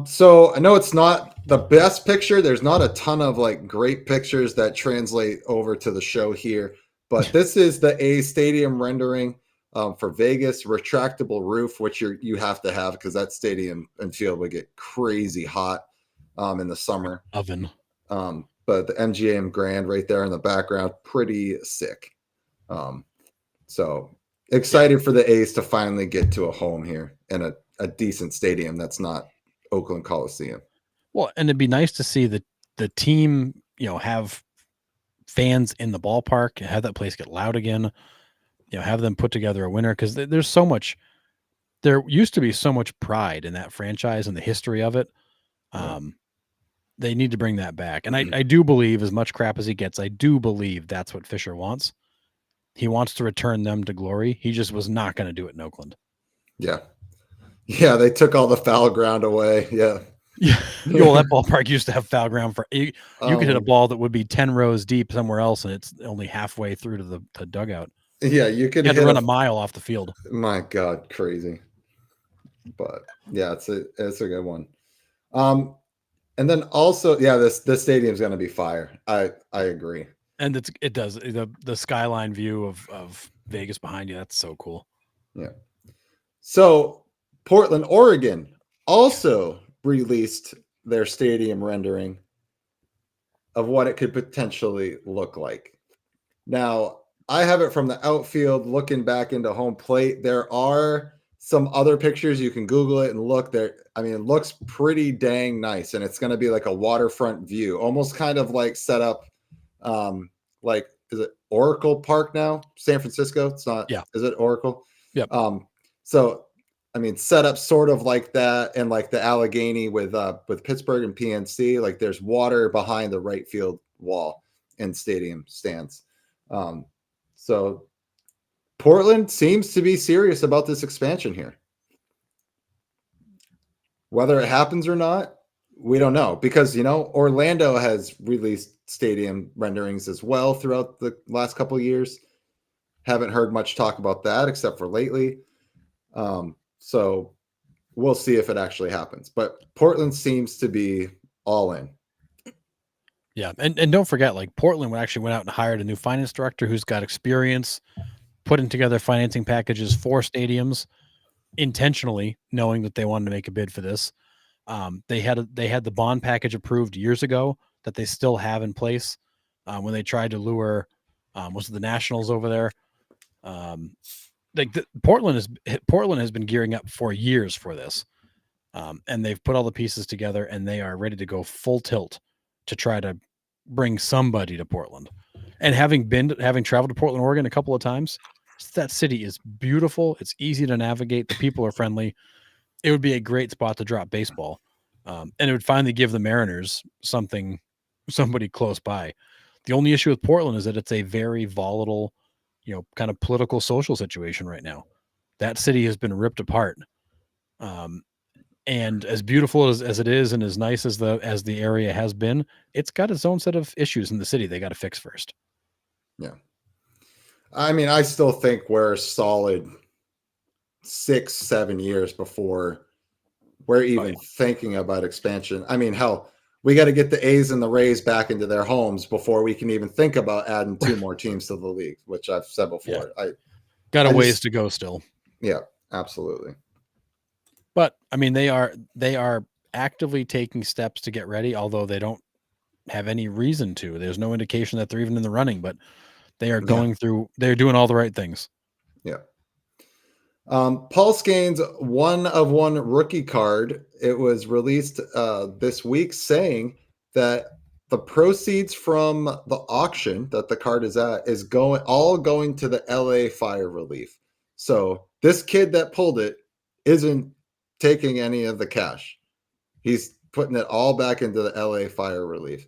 So I know it's not the best picture. There's not a ton of like great pictures that translate over to the show here, but this is the A stadium rendering for Vegas, retractable roof, which you have to have because that stadium and field would get crazy hot in the summer. Oven. But the MGM Grand right there in the background, pretty sick. So excited for the A's to finally get to a home here in a decent stadium that's not Oakland Coliseum. Well, and it'd be nice to see the team, have fans in the ballpark, have that place get loud again, have them put together a winner, because there used to be so much pride in that franchise and the history of it. They need to bring that back. And I do believe, as much crap as he gets, I do believe that's what Fisher wants. He wants to return them to glory. He just was not going to do it in Oakland. Yeah. Yeah, they took all the foul ground away. Yeah. Yeah. Well, that ballpark used to have foul ground for you could hit a ball that would be 10 rows deep somewhere else, and it's only halfway through to the dugout. Yeah, you could have to run a mile off the field. My God, crazy. But yeah, it's a good one. And then also, this stadium's going to be fire. I agree. And it does the skyline view of Vegas behind you. That's so cool. Yeah. So Portland, Oregon also released their stadium rendering of what it could potentially look like. Now, I have it from the outfield looking back into home plate. There are some other pictures. You can Google it and look there. I mean, it looks pretty dang nice. And it's going to be like a waterfront view, almost kind of like set up like, is it Oracle Park now? San Francisco? It's not. Yeah. Is it Oracle? Yep. So, I mean, set up sort of like that, and like the Allegheny with Pittsburgh and PNC, like there's water behind the right field wall and stadium stands. So Portland seems to be serious about this expansion here. Whether it happens or not, we don't know, because Orlando has released stadium renderings as well throughout the last couple of years. Haven't heard much talk about that except for lately. So we'll see if it actually happens. But Portland seems to be all in. Yeah, and don't forget, like Portland actually went out and hired a new finance director who's got experience putting together financing packages for stadiums intentionally, knowing that they wanted to make a bid for this. They had the bond package approved years ago that they still have in place when they tried to lure was it the Nationals over there. Portland has been gearing up for years for this, and they've put all the pieces together and they are ready to go full tilt to try to bring somebody to Portland. And having traveled to Portland, Oregon a couple of times, that city is beautiful. It's easy to navigate. The people are friendly. It would be a great spot to drop baseball. And it would finally give the Mariners somebody close by. The only issue with Portland is that it's a very volatile, kind of political social situation right now. That city has been ripped apart. And as beautiful as it is and as nice as the area has been, it's got its own set of issues in the city they got to fix first. Yeah. I mean, I still think we're solid 6-7 years before we're even thinking about expansion. I mean, hell, we got to get the A's and the Rays back into their homes before we can even think about adding 2 more teams to the league, which I've said before. Yeah. Got a ways to go still. Yeah, absolutely. But I mean, they are actively taking steps to get ready, although they don't have any reason to. There's no indication that they're even in the running, but they are going through. They're doing all the right things. Yeah. Paul Skenes 1-of-1 rookie card. It was released this week saying that the proceeds from the auction that the card is at is going to the LA fire relief. So this kid that pulled it isn't taking any of the cash. He's putting it all back into the LA fire relief.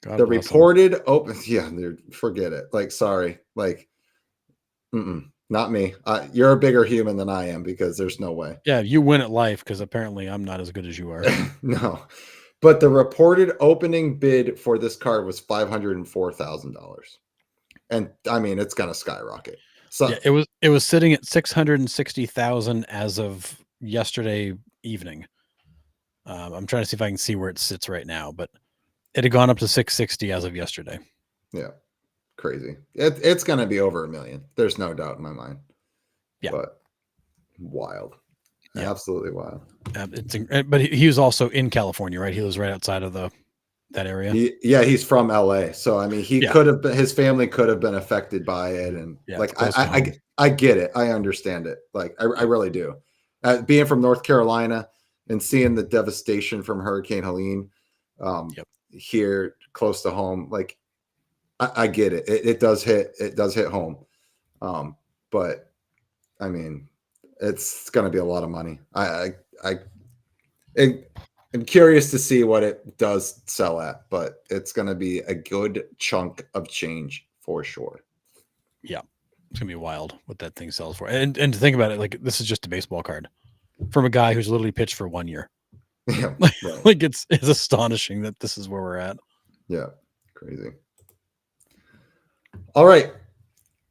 God the bless reported open, yeah, dude, forget it. Like, sorry, like, not me. You're a bigger human than I am because there's no way. Yeah, you win at life because apparently I'm not as good as you are. No, but the reported opening bid for this card was $504,000, and I mean it's gonna skyrocket. So yeah, it was sitting at 660,000 as of yesterday evening. I'm trying to see if I can see where it sits right now, but it had gone up to 660 as of yesterday. Yeah, crazy. It's going to be over $1 million. There's no doubt in my mind. Yeah, but wild, absolutely wild. But he was also in California, right? He was right outside of that area. He's from LA, so I mean, could have been, his family could have been affected by it, and I get it, I understand it, like I really do. Being from North Carolina and seeing the devastation from Hurricane Helene here close to home, like I get it. It does hit home, but I mean, it's going to be a lot of money. I'm curious to see what it does sell at, but it's going to be a good chunk of change for sure. Yeah, it's going to be wild what that thing sells for. And to think about it, like this is just a baseball card from a guy who's literally pitched for 1 year. Yeah, right. Like it's astonishing that this is where we're at. Yeah, crazy. All right.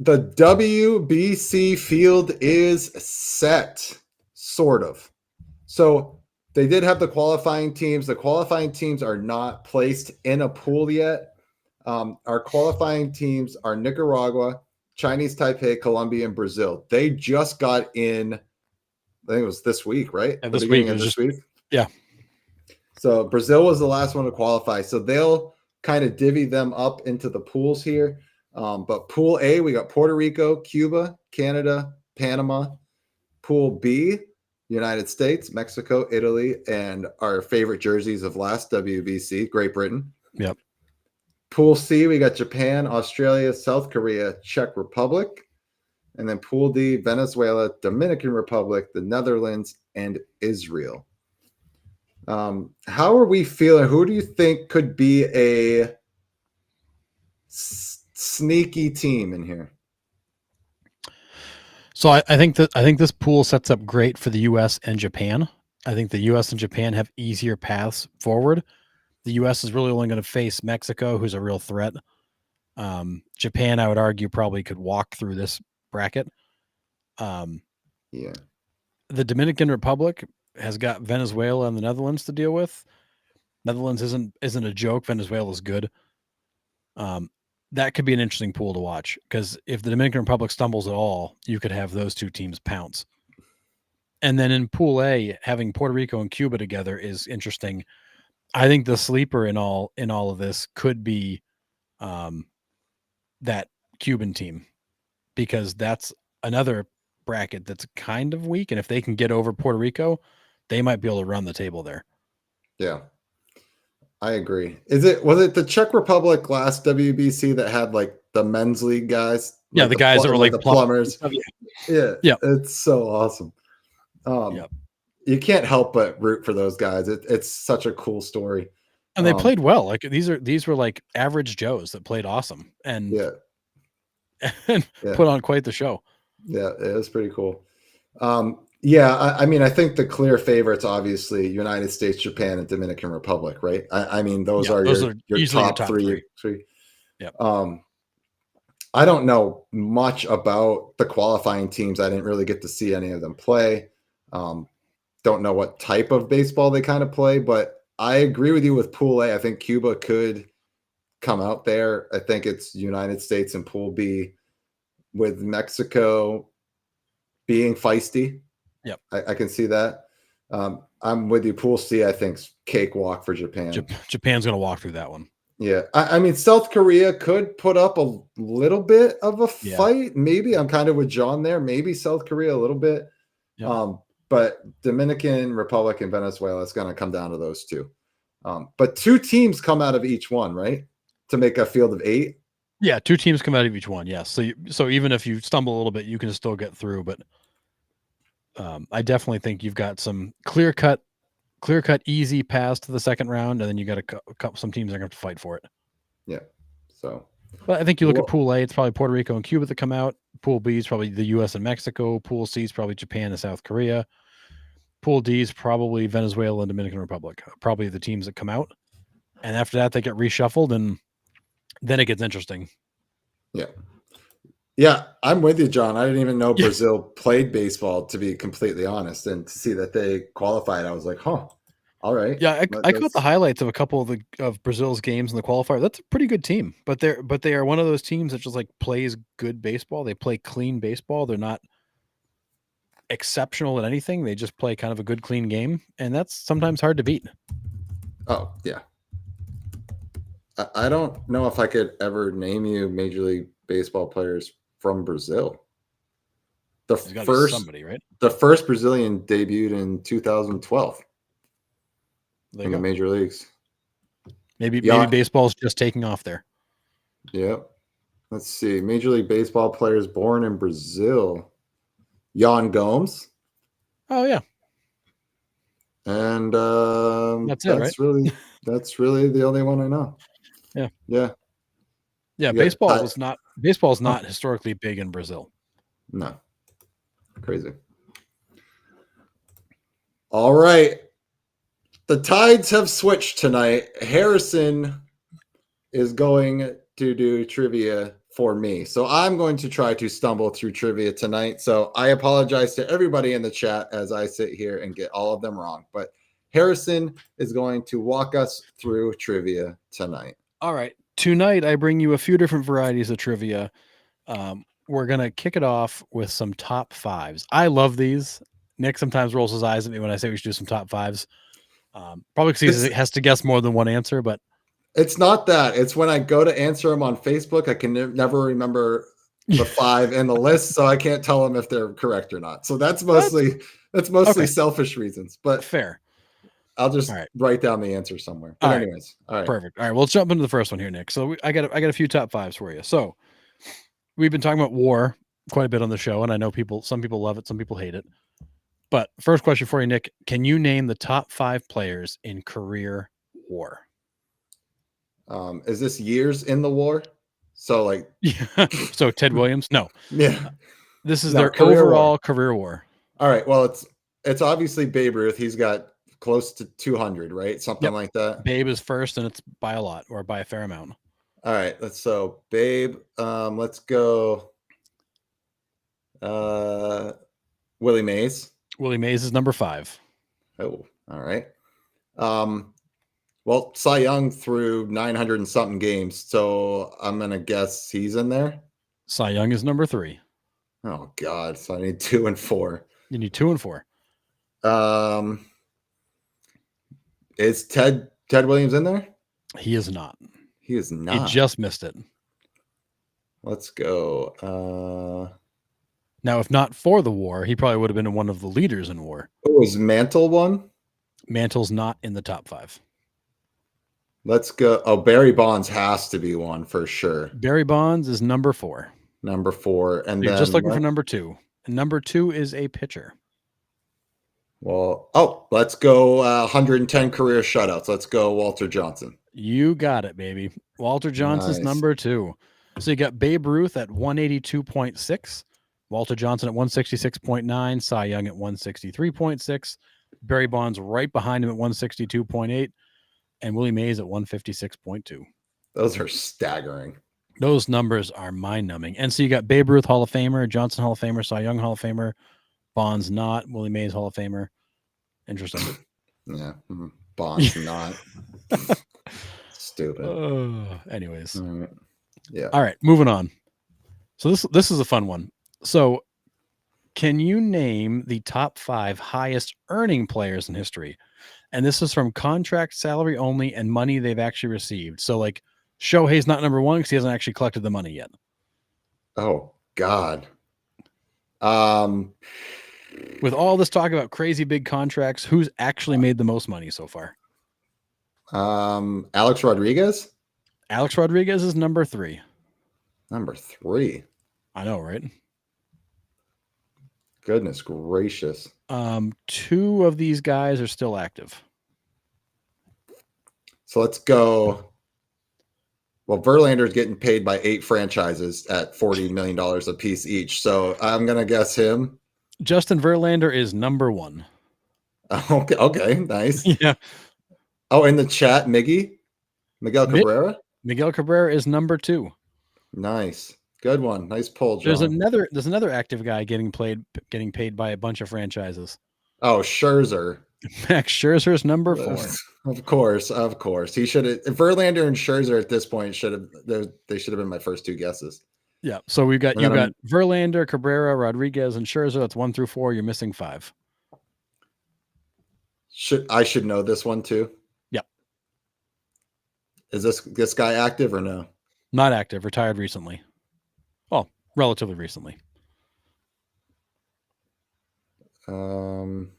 The WBC field is set, sort of. So they did have the qualifying teams. The qualifying teams are not placed in a pool yet. Our qualifying teams are Nicaragua, Chinese Taipei, Colombia, and Brazil. They just got in, I think it was this week, right? Yeah, this week. Yeah. So Brazil was the last one to qualify. So they'll kind of divvy them up into the pools here. But Pool A, we got Puerto Rico, Cuba, Canada, Panama. Pool B, United States, Mexico, Italy, and our favorite jerseys of last WBC, Great Britain. Yep. Pool C, we got Japan, Australia, South Korea, Czech Republic. And then Pool D, Venezuela, Dominican Republic, the Netherlands, and Israel. How are we feeling? Who do you think could be a sneaky team in here? So I think this pool sets up great for the U.S. and Japan. I think the U.S. and Japan have easier paths forward. The U.S. is really only going to face Mexico, who's a real threat. Japan, I would argue, probably could walk through this bracket. Yeah. The Dominican Republic has got Venezuela and the Netherlands to deal with. Netherlands isn't a joke. Venezuela is good. That could be an interesting pool to watch, because if the Dominican Republic stumbles at all, you could have those two teams pounce. And then in Pool A, having Puerto Rico and Cuba together is interesting. I think the sleeper in all of this could be that Cuban team, because that's another bracket that's kind of weak. And if they can get over Puerto Rico, they might be able to run the table there. Yeah. I agree. Was it the Czech Republic last WBC that had like the men's league guys? Yeah, Like the guys that were like the plumbers. Yeah. It's so awesome. You can't help but root for those guys. It's such a cool story. And they played well. Like these were like average Joes that played awesome and put on quite the show. Yeah, it was pretty cool. I mean, I think the clear favorites, obviously, United States, Japan, and Dominican Republic, right? I mean, those are your top three. Yeah. I don't know much about the qualifying teams. I didn't really get to see any of them play. Don't know what type of baseball they kind of play, but I agree with you with Pool A. I think Cuba could come out there. I think it's United States and Pool B, with Mexico being feisty. Yep. I can see that. I'm with you. Pool C, I think, cakewalk for Japan. Japan's going to walk through that one. Yeah. I mean, South Korea could put up a little bit of a fight. Maybe. I'm kind of with John there. Maybe South Korea a little bit. Yep. But Dominican Republic and Venezuela is going to come down to those two. But two teams come out of each one, right? To make a field of 8. Yeah, two teams come out of each one. Yes. So even if you stumble a little bit, you can still get through. But I definitely think you've got some clear cut, easy pass to the second round, and then you got some teams that are going to have to fight for it. Yeah. So, but I think you look at Pool A, it's probably Puerto Rico and Cuba that come out. Pool B is probably the U.S. and Mexico. Pool C is probably Japan and South Korea. Pool D is probably Venezuela and Dominican Republic, probably the teams that come out. And after that, they get reshuffled, and then it gets interesting. Yeah. Yeah, I'm with you, John. I didn't even know Brazil played baseball, to be completely honest. And to see that they qualified, I was like, huh, all right. Yeah, I caught the highlights of a couple of Brazil's games in the qualifier. That's a pretty good team. But they are one of those teams that just like plays good baseball. They play clean baseball. They're not exceptional at anything. They just play kind of a good, clean game. And that's sometimes hard to beat. Oh, yeah. I don't know if I could ever name you Major League Baseball players from Brazil. The first Brazilian debuted in 2012 in the major leagues. Maybe baseball's just taking off there. Yep. Let's see. Major League Baseball players born in Brazil. Yan Gomes. Oh yeah. And that's it, right? That's really the only one I know. Yeah. Yeah. Yeah, baseball is not historically big in Brazil. No. Crazy. All right. The tides have switched tonight. Harrison is going to do trivia for me. So I'm going to try to stumble through trivia tonight. So I apologize to everybody in the chat as I sit here and get all of them wrong. But Harrison is going to walk us through trivia tonight. All right. Tonight, I bring you a few different varieties of trivia. We're going to kick it off with some top fives. I love these. Nick sometimes rolls his eyes at me when I say we should do some top fives. Probably because he has to guess more than one answer, but it's not that. It's when I go to answer them on Facebook, I can never remember the 5 in the list, so I can't tell them if they're correct or not. So that's mostly okay. Selfish reasons, but fair. I'll just write down the answer somewhere. But anyways, all right. Perfect. All right, we'll jump into the first one here, Nick. So I got a few top fives for you. So we've been talking about war quite a bit on the show, and I know some people love it, some people hate it. But first question for you, Nick: can you name the top 5 players in career war? Is this years in the war? So like, so Ted Williams? No. Yeah. This is their overall career war. All right. Well, it's obviously Babe Ruth. He's got close to 200, right? Something like that. Babe is first, and it's by a lot or by a fair amount. All right. So Babe, let's go. Willie Mays. Willie Mays is number 5. Oh, all right. Well, Cy Young threw 900 and something games, so I'm gonna guess he's in there. Cy Young is number 3. Oh God, so I need 2 and 4. You need 2 and 4. Is Ted Williams in there? He is not. He is not. He just missed it. Let's go. Now, if not for the war, he probably would have been one of the leaders in war. Was Mantle one? Mantle's not in the top 5. Let's go. Oh, Barry Bonds has to be one for sure. Barry Bonds is number 4. Number 4. And You're then just looking for number 2. And number 2 is a pitcher. Well, let's go 110 career shutouts. Let's go Walter Johnson. You got it, baby. Walter Johnson's Nice. number 2. So you got Babe Ruth at 182.6, Walter Johnson at 166.9, Cy Young at 163.6, Barry Bonds right behind him at 162.8, and Willie Mays at 156.2. Those are staggering. Those numbers are mind-numbing. And so you got Babe Ruth Hall of Famer, Johnson Hall of Famer, Cy Young Hall of Famer, Bonds not, Willie Mays Hall of Famer. Interesting. Yeah. Bonds not. Stupid. Anyways. Yeah. All right, moving on. So this is a fun one. So can you name the top 5 highest earning players in history? And this is from contract salary only and money they've actually received. So like Shohei's not number 1 because he hasn't actually collected the money yet. Oh God. With all this talk about crazy big contracts, who's actually made the most money so far? Alex Rodriguez. Alex Rodriguez is number 3. Number 3. I know, right? Goodness gracious. 2 of these guys are still active. So let's go. Well, Verlander's getting paid by 8 franchises at $40 million a piece each. So I'm going to guess him. Justin Verlander is number 1. Okay, nice. Yeah. Oh, in the chat, Miguel Cabrera. Miguel Cabrera is number 2. Nice. Good one. Nice pull, John. There's another active guy getting paid by a bunch of franchises. Oh, Scherzer. Max Scherzer is number 4. Of course. He should have. Verlander and Scherzer at this point they should have been my first 2 guesses. Yeah. So you got Verlander, Cabrera, Rodriguez, and Scherzer. That's 1 through 4. You're missing 5. I should know this one too? Yep. Is this guy active or no? Not active. Retired recently. Well, relatively recently. Man.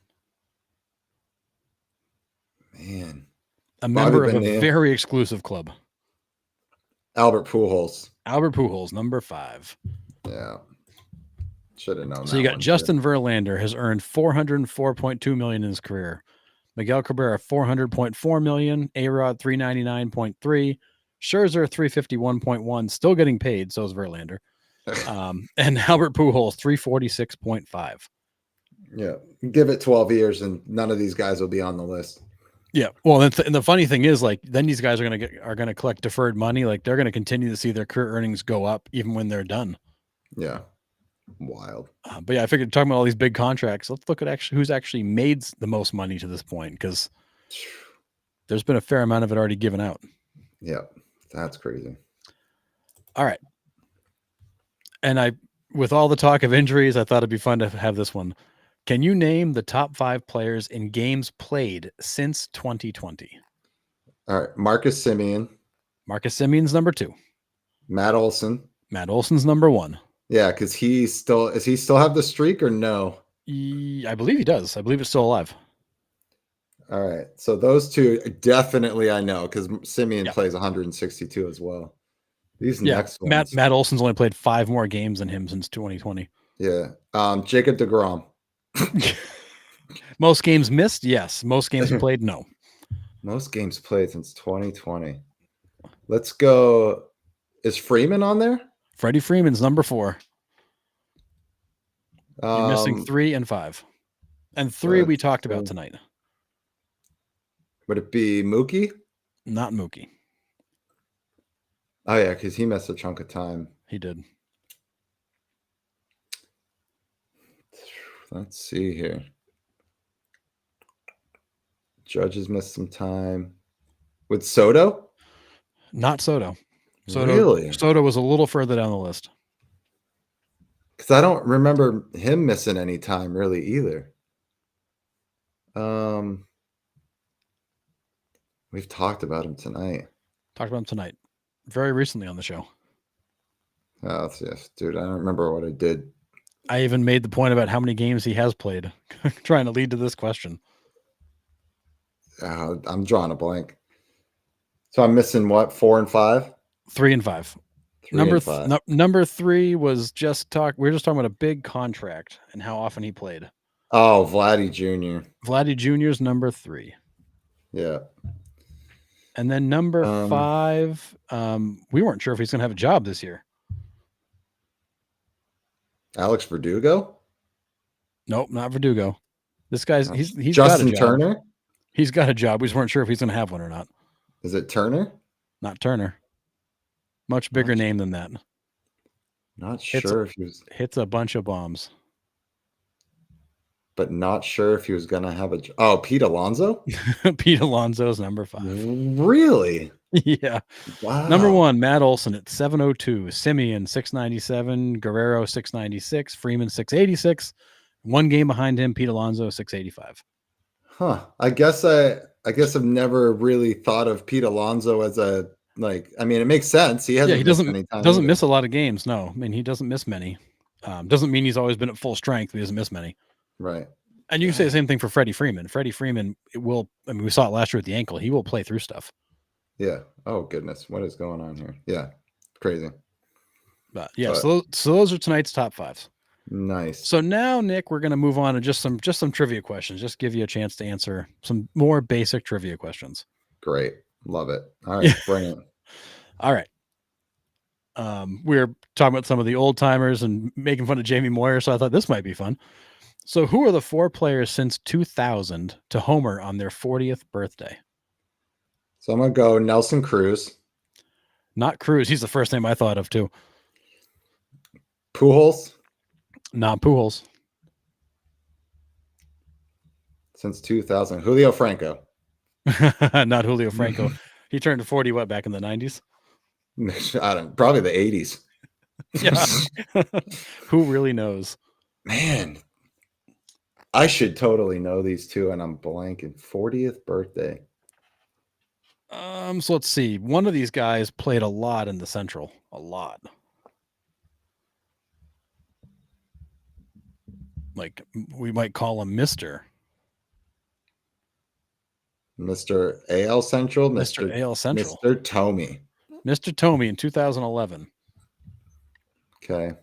A member of a very exclusive club. Albert Pujols. Albert Pujols, number 5. Yeah. Should have known. So you got Justin Verlander has earned $404.2 million in his career. Miguel Cabrera, $400.4 million. A-Rod, $399.3. Scherzer, $351.1. Still getting paid, so is Verlander. And Albert Pujols, $346.5. Yeah. Give it 12 years and none of these guys will be on the list. Yeah. Well, and the funny thing is, like, then these guys are going to collect deferred money. Like, they're going to continue to see their career earnings go up even when they're done. Yeah. Wild. But yeah, I figured talking about all these big contracts, let's look at who's actually made the most money to this point, because there's been a fair amount of it already given out. Yeah. That's crazy. All right. And with all the talk of injuries, I thought it'd be fun to have this one. Can you name the top 5 players in games played since 2020? All right. Marcus Semien. Marcus Semien's number 2. Matt Olson. Matt Olson's number 1. Yeah, because does he still have the streak or no? I believe he does. I believe it's still alive. All right. So those 2 definitely I know, because Semien plays 162 as well. These next ones. Matt Olson's only played 5 more games than him since 2020. Yeah. Jacob deGrom. Most games missed? Yes. Most games played? No. Most games played since 2020. Let's go. Is Freeman on there? Freddie Freeman's number 4. You're missing 3 and 5. And 3 we talked about tonight. Would it be Mookie? Not Mookie. Oh, yeah, because he missed a chunk of time. He did. Let's see here. Judges missed some time. With Soto? Not Soto. Really? Soto was a little further down the list. Because I don't remember him missing any time really either. We've talked about him tonight. Very recently on the show. Oh, yes, dude. I don't remember what I did. I even made the point about how many games he has played, trying to lead to this question. I'm drawing a blank. So I'm missing what? 4 and 5? 3 and 5. 3 and 5. Number 3 was we were just talking about a big contract and how often he played. Oh, Vladdy Jr. Vladdy Jr.'s number 3. Yeah. And then number 5, we weren't sure if he's going to have a job this year. Alex Verdugo? Nope, not Verdugo. This guy's he's Justin got a job. Turner? He's got a job. We just weren't sure if he's going to have one or not. Is it Turner? Not Turner. Much bigger name than that. Not sure if he was hits a bunch of bombs. But not sure if he was going to have a job. Oh, Pete Alonso? Pete Alonso's number 5. Really? Yeah. Wow. Number 1, Matt Olson at 702, Simeon 697, Guerrero 696, Freeman 686. One game behind him, Pete Alonso 685. Huh. I guess I've never really thought of Pete Alonso as a I mean, it makes sense. He hasn't doesn't miss a lot of games. No, I mean, he doesn't miss many. Doesn't mean he's always been at full strength. He doesn't miss many. Right. And you can say the same thing for Freddie Freeman. Freddie Freeman we saw it last year with the ankle. He will play through stuff. Yeah. Oh goodness. What is going on here? Yeah. Crazy. But yeah, so those are tonight's top 5s. Nice. So now, Nick, we're going to move on to just some trivia questions. Just give you a chance to answer some more basic trivia questions. Great. Love it. All right. Bring it. All right. We were talking about some of the old timers and making fun of Jamie Moyer, so I thought this might be fun. So who are the 4 players since 2000 to homer on their 40th birthday? So I'm going to go Nelson Cruz. Not Cruz. He's the first name I thought of, too. Pujols. Not Pujols. Since 2000. Julio Franco. Not Julio Franco. He turned 40, back in the 90s? Probably the 80s. Yeah. Who really knows? Man, I should totally know these two, and I'm blanking. 40th birthday. So let's see. One of these guys played a lot in the Central. A lot. We might call him Mr. AL Central. Mr. AL Central. Mr. Tomey. Mr. Tomey in 2011. Okay.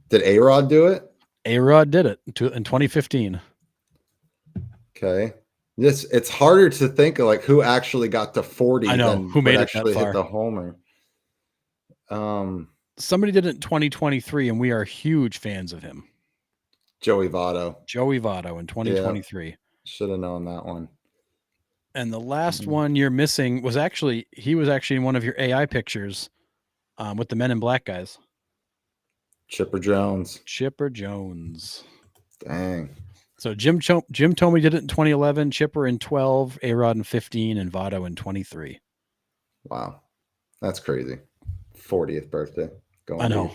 Did A-Rod do it? A-Rod did it in 2015. Okay. It's harder to think of who actually got to 40. I know who made it actually that far. Hit the homer. Somebody did it in 2023, and we are huge fans of him. Joey Votto in 2023. Yeah, should have known that one. And the last one you're missing was actually in one of your AI pictures with the Men in Black guys. Chipper Jones. Dang. So Jim Tomey did it in 2011, Chipper in 12, A-Rod in 15, and Votto in 23. Wow. That's crazy. 40th birthday. I know.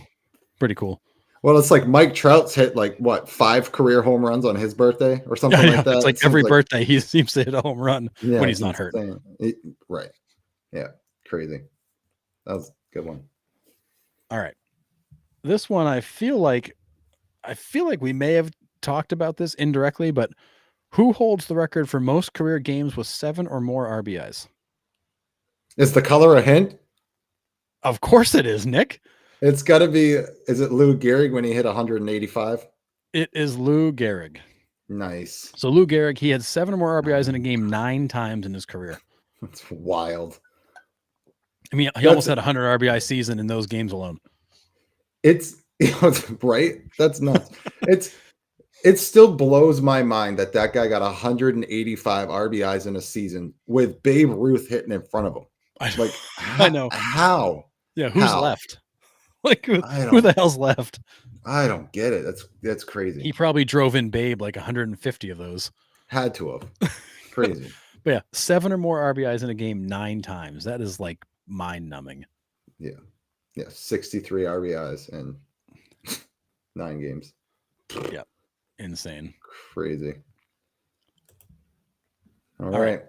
Pretty cool. Well, it's like Mike Trout's hit 5 career home runs on his birthday or something like that. It's like every birthday he seems to hit a home run when he's not hurt. Right. Yeah. Crazy. That was a good one. All right. This one, I feel like we may have talked about this indirectly, but who holds the record for most career games with 7 or more RBIs? Is the color a hint? Of course it is, Nick. It's got to be. Is it Lou Gehrig when he hit 185? It is Lou Gehrig. Nice. So Lou Gehrig, he had 7 or more RBIs in a game 9 times in his career. That's wild. I mean, he almost had a 100 RBI season in those games alone. It's right. That's nuts. It still blows my mind that guy got 185 RBIs in a season with Babe Ruth hitting in front of him. I know. How? Yeah, who's left? Like, who the hell's left? I don't get it. That's crazy. He probably drove in Babe like 150 of those. Had to have. Crazy. But yeah, 7 or more RBIs in a game 9 times. That is like mind numbing. Yeah. 63 RBIs in 9 games. Yeah. Insane. Crazy. All right.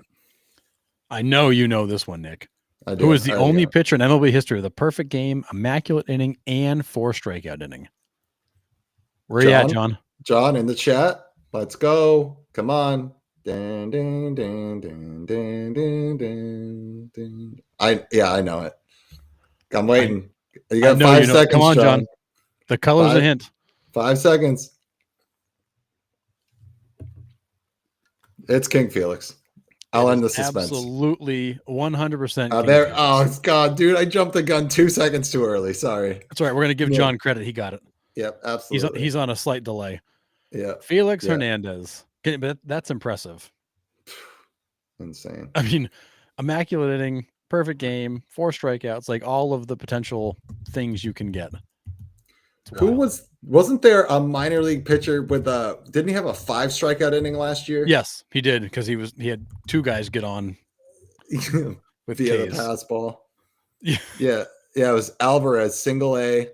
I know you know this one, Nick. I do. Who is the only pitcher in MLB history with a perfect game, immaculate inning, and 4 strikeout inning? Where you at, John? John in the chat. Let's go. Come on. Dun, dun, dun, dun, dun, dun, dun, dun. I know it. I'm waiting. You got 5 seconds. Come on, John. The color's a hint. 5 seconds. It's King Felix. I'll end the suspense. Absolutely 100%. There. Oh, God, dude. I jumped the gun 2 seconds too early. Sorry. That's all right. We're going to give John credit. He got it. Yep, absolutely. He's on a slight delay. Yeah. Felix Hernandez. But that's impressive. Insane. I mean, immaculate inning, perfect game, 4 strikeouts, like all of the potential things you can get. Wasn't there a minor league pitcher with didn't he have a 5 strikeout inning last year? Yes, he did, because he had 2 guys get on with via the pass ball. Yeah. It was Alvarez, single A.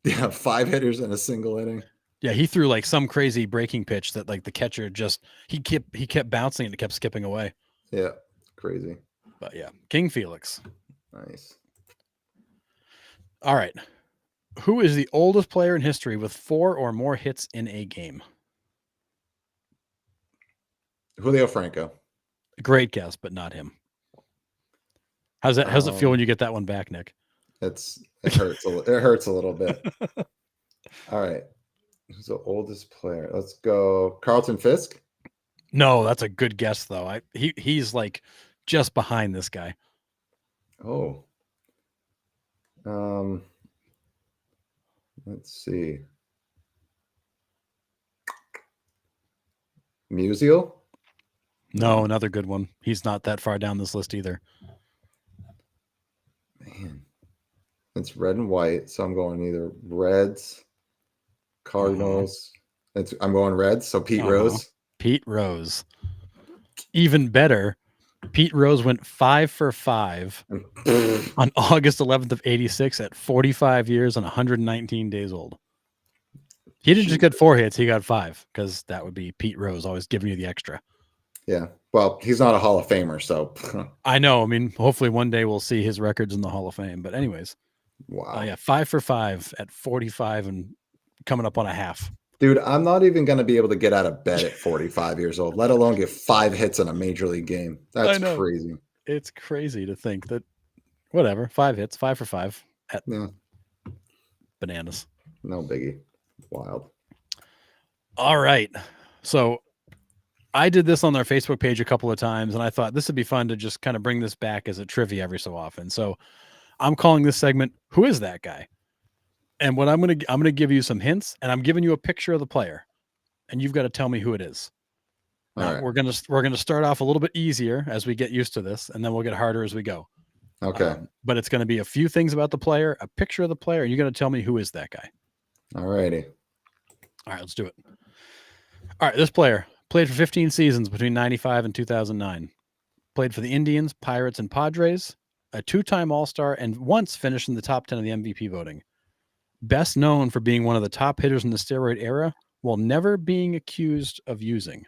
5 hitters in a single inning. Yeah, he threw like some crazy breaking pitch that like the catcher just he kept bouncing and it kept skipping away. Yeah, crazy. But yeah, King Felix. Nice. All right. Who is the oldest player in history with 4 or more hits in a game? Julio Franco. Great guess, but not him. How's it feel when you get that one back, Nick? It hurts. It hurts a little bit. All right. Who's the oldest player? Let's go. Carlton Fisk? No, that's a good guess though. He's like just behind this guy. Oh. Let's see. Musial? No, another good one. He's not that far down this list either. Man. It's red and white, so I'm going either Reds, Cardinals. I'm going Reds, so Pete Rose. Pete Rose. Even better, Pete Rose went 5 for 5 on August 11th of 86 at 45 years and 119 days old. He didn't just get 4 hits, he got 5, because that would be Pete Rose always giving you the extra. Yeah. Well, he's not a Hall of Famer, so. I know. I mean, hopefully one day we'll see his records in the Hall of Fame. But anyways. Wow. 5 for 5 at 45 and coming up on a half. Dude, I'm not even going to be able to get out of bed at 45 years old, let alone get 5 hits in a major league game. That's crazy. It's crazy to think that, whatever, 5 hits, 5 for 5 at bananas. No biggie. Wild. All right. So I did this on our Facebook page a couple of times, and I thought this would be fun to just kind of bring this back as a trivia every so often. So I'm calling this segment, Who is that guy? And what I'm going to give you some hints, and I'm giving you a picture of the player, and you've got to tell me who it is. Now, right. We're going to start off a little bit easier as we get used to this, and then we'll get harder as we go. Okay. But it's going to be a few things about the player, a picture of the player, and you're going to tell me who is that guy. All righty. All right, let's do it. All right, this player played for 15 seasons between 95 and 2009. Played for the Indians, Pirates, and Padres. A 2-time All-Star, and once finished in the top 10 of the MVP voting. Best known for being one of the top hitters in the steroid era, while never being accused of using.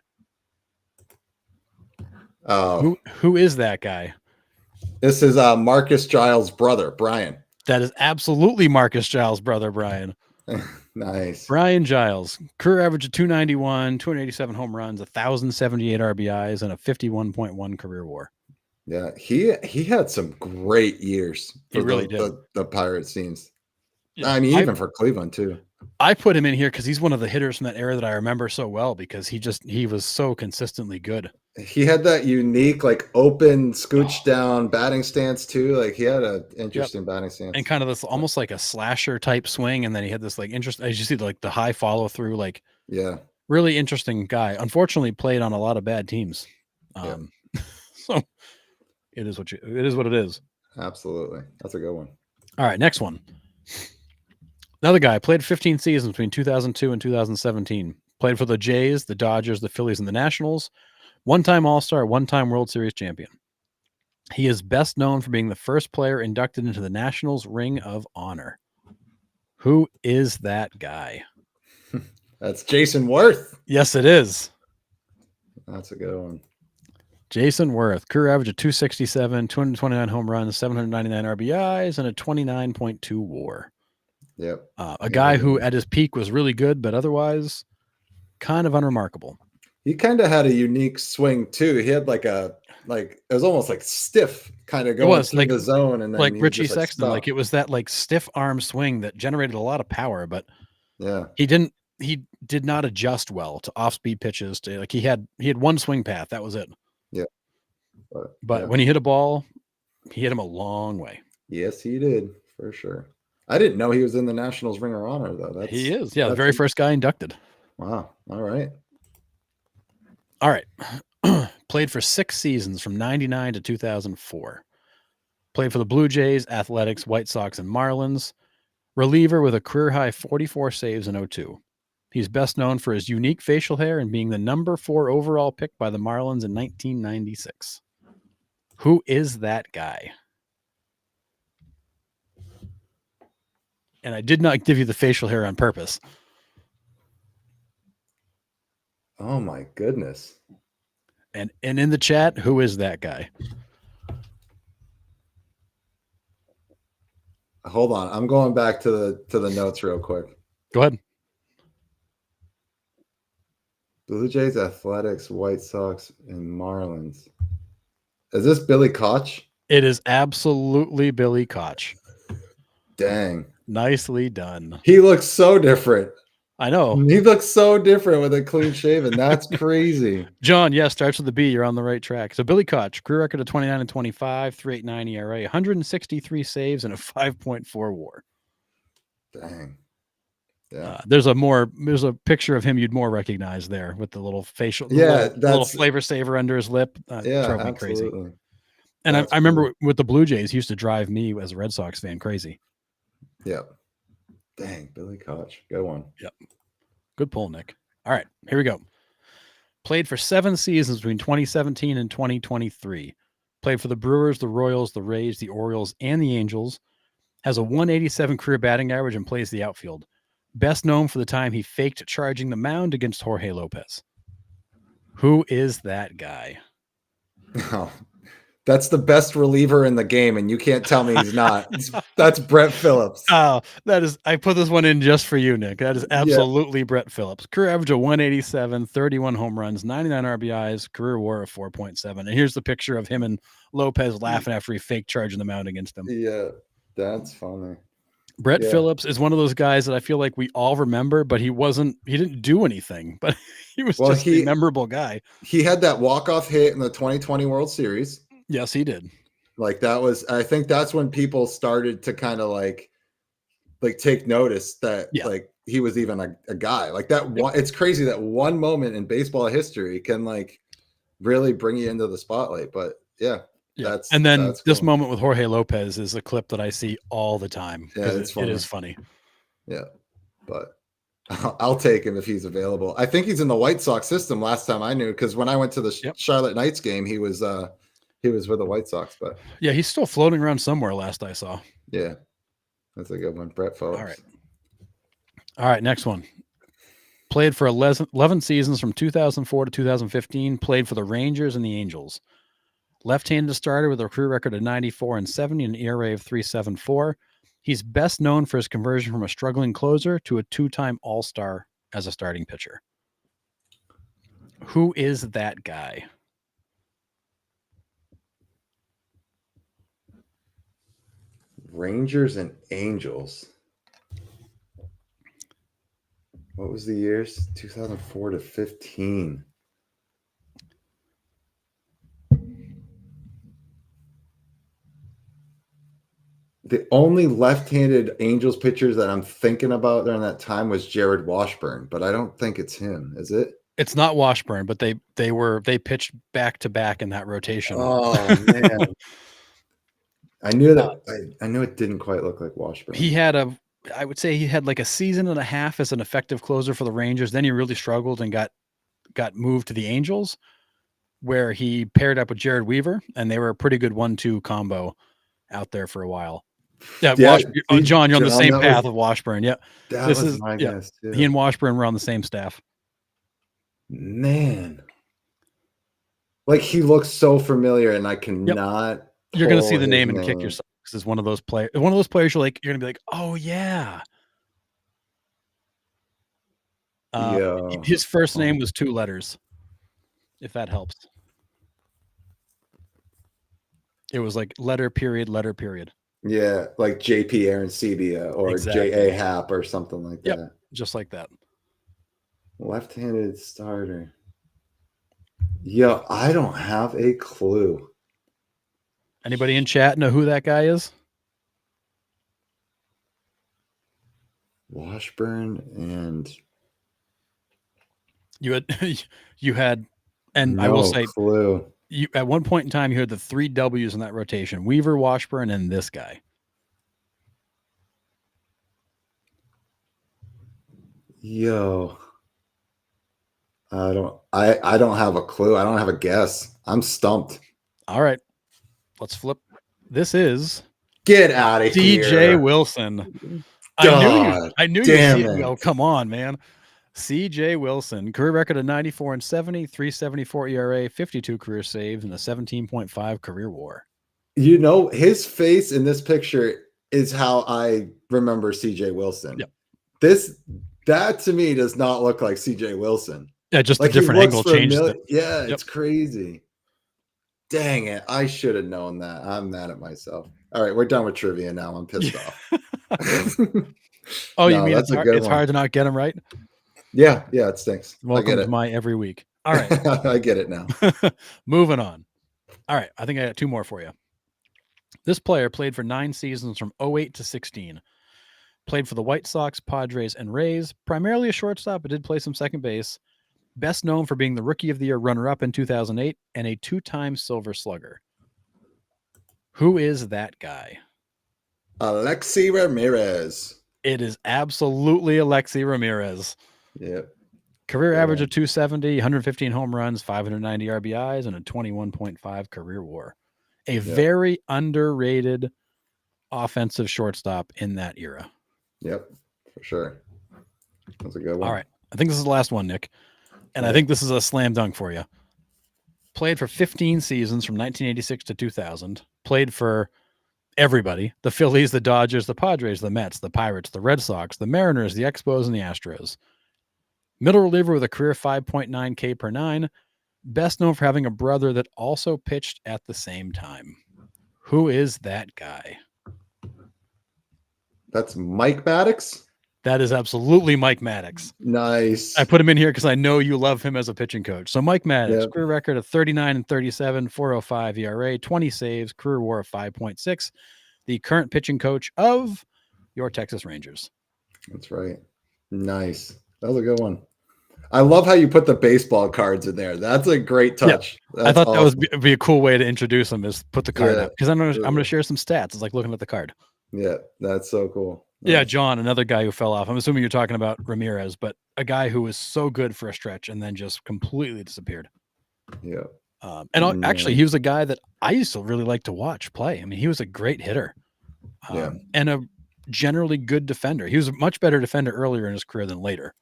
Who is that guy? This is Marcus Giles' brother, Brian. That is absolutely Marcus Giles' brother, Brian. Nice. Brian Giles, career average of 291, 287 home runs, 1,078 RBIs, and a 51.1 career WAR. Yeah, he had some great years for he really did. The Pirates teams. Yeah, I mean, even for Cleveland too. I put him in here because he's one of the hitters from that era that I remember so well, because he was so consistently good. He had that unique, like, open scooch down batting stance too. Like, he had an interesting batting stance, and kind of this almost like a slasher type swing. And then he had this like interest, as you see, like the high follow through, like, really interesting guy. Unfortunately, played on a lot of bad teams. So it is what it is. Absolutely, that's a good one. All right, next one. Another guy played 15 seasons between 2002 and 2017. Played for the Jays, the Dodgers, the Phillies, and the Nationals. One-time All-Star, one-time World Series champion. He is best known for being the first player inducted into the Nationals Ring of Honor. Who is that guy? That's Jason Worth. Yes, it is. That's a good one. Jason Worth, career average of 267, 229 home runs, 799 RBIs, and a 29.2 WAR. Yep. A guy who at his peak was really good, but otherwise kind of unremarkable. He kind of had a unique swing too. He had it was almost like stiff kind of going through the zone, and then like Richie Sexton. Like it was that like stiff arm swing that generated a lot of power, but yeah, he did not adjust well to off speed pitches. To like he had one swing path, that was it. Yeah, but when he hit a ball, he hit him a long way. Yes, he did for sure. I didn't know he was in the Nationals Ring of Honor though. He is, yeah, the very first guy inducted. Wow. All right. Played for 6 seasons from 99 to 2004. Played for the Blue Jays, Athletics, White Sox, and Marlins. Reliever with a career-high 44 saves in 2002. He's best known for his unique facial hair and being the number 4 overall pick by the Marlins in 1996. Who is that guy? And I did not give you the facial hair on purpose. Oh my goodness. And in the chat, who is that guy? Hold on. I'm going back to the notes real quick. Go ahead. Blue Jays, Athletics, White Sox, and Marlins. Is this Billy Koch? It is absolutely Billy Koch. Dang. Nicely done. He looks so different. I know. He looks so different with a clean shaven. That's crazy. John, yes, starts with the B. You're on the right track. So Billy Koch, career record of 29 and 25, 3.89 ERA, 163 saves, and a 5.4 WAR. Dang. Yeah. There's a picture of him you'd more recognize there with the little facial, little flavor saver under his lip. Drove me crazy. And I remember with the Blue Jays, he used to drive me as a Red Sox fan crazy. Yep. Dang, Billy Koch. Go on. Yep. Good pull, Nick. All right, here we go. Played for 7 seasons between 2017 and 2023. Played for the Brewers, the Royals, the Rays, the Orioles, and the Angels. Has a 187 career batting average and plays the outfield. Best known for the time he faked charging the mound against Jorge Lopez. Who is that guy? Oh, that's the best reliever in the game, and you can't tell me he's not. That's Brett Phillips. Oh, I put this one in just for you, Nick. That is absolutely Brett Phillips. Career average of 187, 31 home runs, 99 RBIs, career WAR of 4.7. And here's the picture of him and Lopez laughing after he faked charging the mound against him. Yeah, that's funny. Brett Phillips is one of those guys that I feel like we all remember, but he didn't do anything, but he was just a memorable guy. He had that walk-off hit in the 2020 World Series. Yes, he did. Like I think that's when people started to kind of like take notice that like he was even a guy like that. It's crazy that one moment in baseball history can like really bring you into the spotlight. But that's this moment with Jorge Lopez is a clip that I see all the time. Yeah, it is funny. Yeah, but I'll take him if he's available. I think he's in the White Sox system last time I knew, because when I went to the Charlotte Knights game, he was with the White Sox. But yeah, he's still floating around somewhere last I saw. Yeah, that's a good one. Brett Phillips. All right, next one. Played for 11 seasons from 2004 to 2015. Played for the Rangers and the Angels. Left-handed starter with a career record of 94 and 70 and an ERA of 3.74. He's best known for his conversion from a struggling closer to a 2-time All-Star as a starting pitcher. Who is that guy? Rangers and Angels. What was the years? 2004 to 15. The only left-handed Angels pitchers that I'm thinking about during that time was Jared Washburn, but I don't think it's him. Is it? It's not Washburn, but they pitched back to back in that rotation. Oh man. I knew that. I knew it didn't quite look like Washburn. I would say he had like a season and a half as an effective closer for the Rangers. Then he really struggled and got moved to the Angels, where he paired up with Jared Weaver, and they were a pretty good 1-2 combo out there for a while. Yeah, Yeah, John, you're on the same that path with Washburn. Yeah, that was my guess too. he and Washburn were on the same staff. Man, like he looks so familiar, and I cannot. You're going to see the name and name. kick yourself. This is one of those players. One of those players you're going to be like, oh yeah. His first name was 2 letters, if that helps. It was like letter period. Yeah, like JP Arancibia or Exactly. J.A. Happ or something like that. Yep, just like that. Left-handed starter. Yeah, I don't have a clue. Anybody in chat know who that guy is? Washburn and you had, and no I will say, clue. You at one point in time you had the 3 W's in that rotation: Weaver, Washburn, and this guy. Yo, I don't have a clue. I don't have a guess. I'm stumped. All right, let's flip. This is Get out of here, CJ Wilson. I knew you'd go. Come on, man. CJ Wilson, career record of 94 and 70, 3.74 ERA, 52 career saves, and a 17.5 career WAR. You know, his face in this picture is how I remember CJ Wilson. Yep. That to me does not look like CJ Wilson. Yeah, just like a different angle changed it. Yeah, it's crazy. Dang it. I should have known that. I'm mad at myself. All right, we're done with trivia now. I'm pissed off. Oh, you mean it's hard to not get them right? Yeah, it stinks. Welcome to my every week. All right. I get it now. Moving on. All right, I think I got 2 more for you. This player played for 9 seasons from 08 to 16. Played for the White Sox, Padres, and Rays. Primarily a shortstop, but did play some second base. Best known for being the Rookie of the Year runner-up in 2008 and a 2-time Silver Slugger. Who is that guy? Alexi Ramirez. It is absolutely Alexi Ramirez. Yep. Career average of 270, 115 home runs, 590 RBIs, and a 21.5 career WAR. A very underrated offensive shortstop in that era. Yep, for sure. That's a good one. All right. I think this is the last one, Nick. And I think this is a slam dunk for you. Played for 15 seasons from 1986 to 2000. Played for everybody. The Phillies, the Dodgers, the Padres, the Mets, the Pirates, the Red Sox, the Mariners, the Expos, and the Astros. Middle reliever with a career 5.9 K per 9. Best known for having a brother that also pitched at the same time. Who is that guy? That's Mike Maddox? That is absolutely Mike Maddox. Nice. I put him in here because I know you love him as a pitching coach. So Mike Maddox, career record of 39 and 37, 4.05 ERA, 20 saves, career WAR of 5.6. The current pitching coach of your Texas Rangers. That's right. Nice. That was a good one. I love how you put the baseball cards in there. That's a great touch. I thought that would be a cool way to introduce them, is put the card up, because I'm going to share some stats. It's like looking at the card. Yeah, that's so cool. Nice. Yeah, John, another guy who fell off. I'm assuming you're talking about Ramirez, but a guy who was so good for a stretch and then just completely disappeared. Yeah. Actually, he was a guy that I used to really like to watch play. I mean, he was a great hitter and a generally good defender. He was a much better defender earlier in his career than later.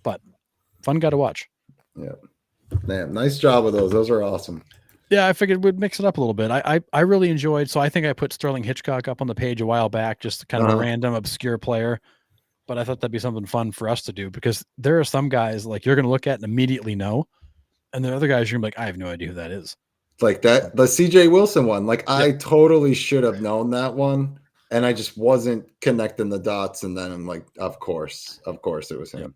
But fun guy to watch. Yeah. Man, nice job with those. Those are awesome. Yeah, I figured we'd mix it up a little bit. I really enjoyed, so I think I put Sterling Hitchcock up on the page a while back, just kind of a random obscure player. But I thought that'd be something fun for us to do, because there are some guys like you're going to look at and immediately know. And there are other guys you're going to be like, I have no idea who that is. Like that, the CJ Wilson one. Like I totally should have known that one. And I just wasn't connecting the dots. And then I'm like, of course it was him.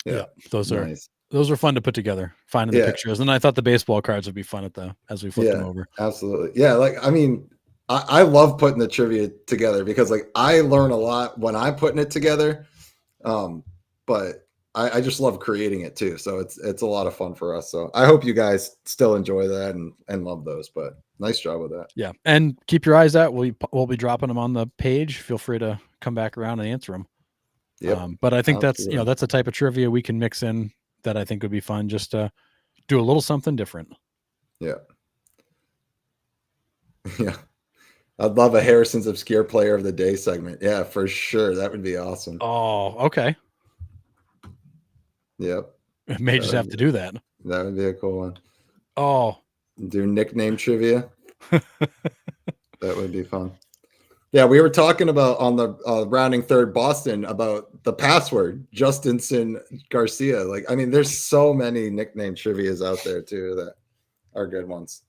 Yeah. Those are fun to put together, finding the pictures. And I thought the baseball cards would be fun as we flipped them over. Absolutely. Yeah. Like, I mean, I love putting the trivia together because like I learn a lot when I'm putting it together. But I just love creating it too. So it's a lot of fun for us. So I hope you guys still enjoy that and love those, but Nice job with that. Yeah, and keep your eyes out. We'll be dropping them on the page. Feel free to come back around and answer them. Yep. But I think that's Absolutely. that's a type of trivia we can mix in that I think would be fun. Just to do a little something different. Yeah. Yeah. I'd love a Harrison's Obscure Player of the Day segment. Yeah, for sure. That would be awesome. Oh, okay. Yep. May just have to do that. That would be a cool one. Oh, Do nickname trivia. That would be fun. Yeah, we were talking about on the rounding third Boston about the password, Justinson Garcia. Like, I mean, there's so many nickname trivias out there too that are good ones.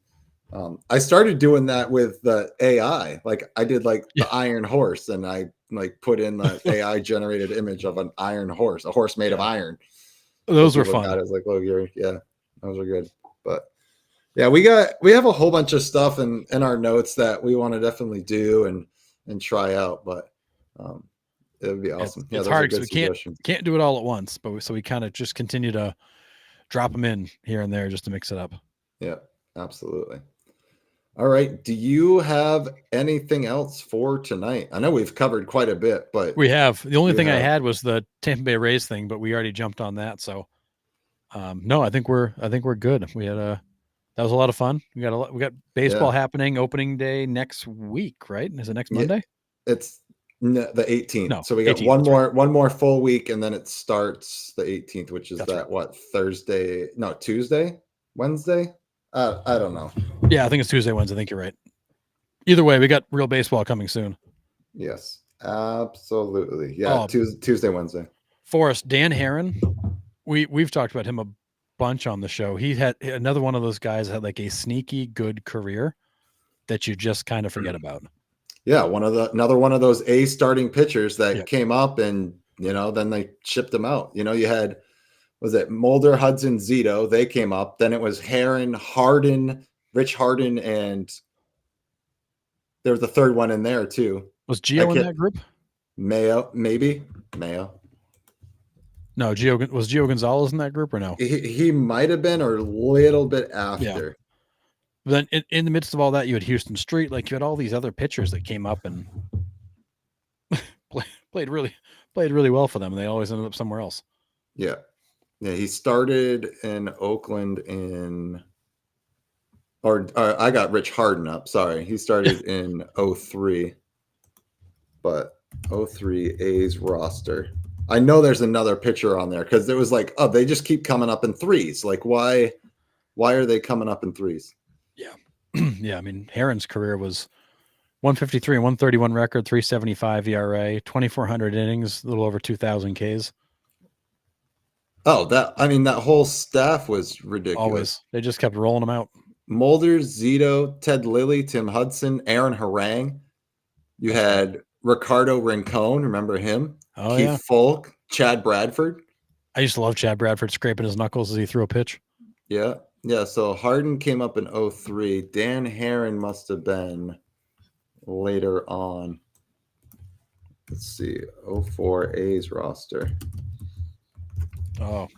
I started doing that with the AI. Like, I did like the Iron Horse, and I like put in the AI generated image of an iron horse, a horse made of iron. Those were fun. I was like, oh, yeah, those are good. But yeah, we have a whole bunch of stuff in our notes that we want to definitely do and try out, but it would be awesome. It's hard because we can't do it all at once, but so we kind of just continue to drop them in here and there just to mix it up. Yeah, absolutely. All right. Do you have anything else for tonight? I know we've covered quite a bit, but we have. The only thing I had was the Tampa Bay Rays thing, but we already jumped on that. So no, I think we're good. We had that was a lot of fun. We got baseball happening opening day next week, right? Is it next Monday? It's the 18th. No, so we got 18th, one more full week, and then it starts the 18th, which is Thursday? No, Tuesday, Wednesday. I don't know. Yeah, I think it's Tuesday, Wednesday. I think you're right. Either way, we got real baseball coming soon. Yes, absolutely. Yeah, Tuesday, Wednesday. Forrest, Dan Herron, we've talked about him a bunch on the show. He had another one of those guys that had like a sneaky good career that you just kind of forget about. Yeah, another one of those A starting pitchers that came up, and then they shipped him out. You had, was it Mulder, Hudson, Zito? They came up. Then it was Herron, Harden, Rich Harden, and there was the third one in there too. Was Gio in that group? Mayo, maybe Mayo. No, was Gio Gonzalez in that group or no? He might have been, or a little bit after. Yeah. But then in the midst of all that, you had Houston Street. Like, you had all these other pitchers that came up and played really well for them, and they always ended up somewhere else. Yeah. Yeah, he started in Oakland I got Rich Harden up. Sorry. He started in 03, but 03 A's roster. I know there's another pitcher on there because it was like, oh, they just keep coming up in threes. Like, why are they coming up in threes? Yeah. Yeah. I mean, Herron's career was 153 and 131 record, 375 ERA, 2,400 innings, a little over 2,000 Ks. Oh, that whole staff was ridiculous. Always. They just kept rolling them out. Mulder, Zito, Ted Lilly, Tim Hudson, Aaron Harang. You had Ricardo Rincon. Remember him? Oh, Keith Folk, Chad Bradford. I used to love Chad Bradford scraping his knuckles as he threw a pitch. Yeah. Yeah. So Harden came up in 03. Dan Herron must have been later on. Let's see. 04 A's roster. Oh,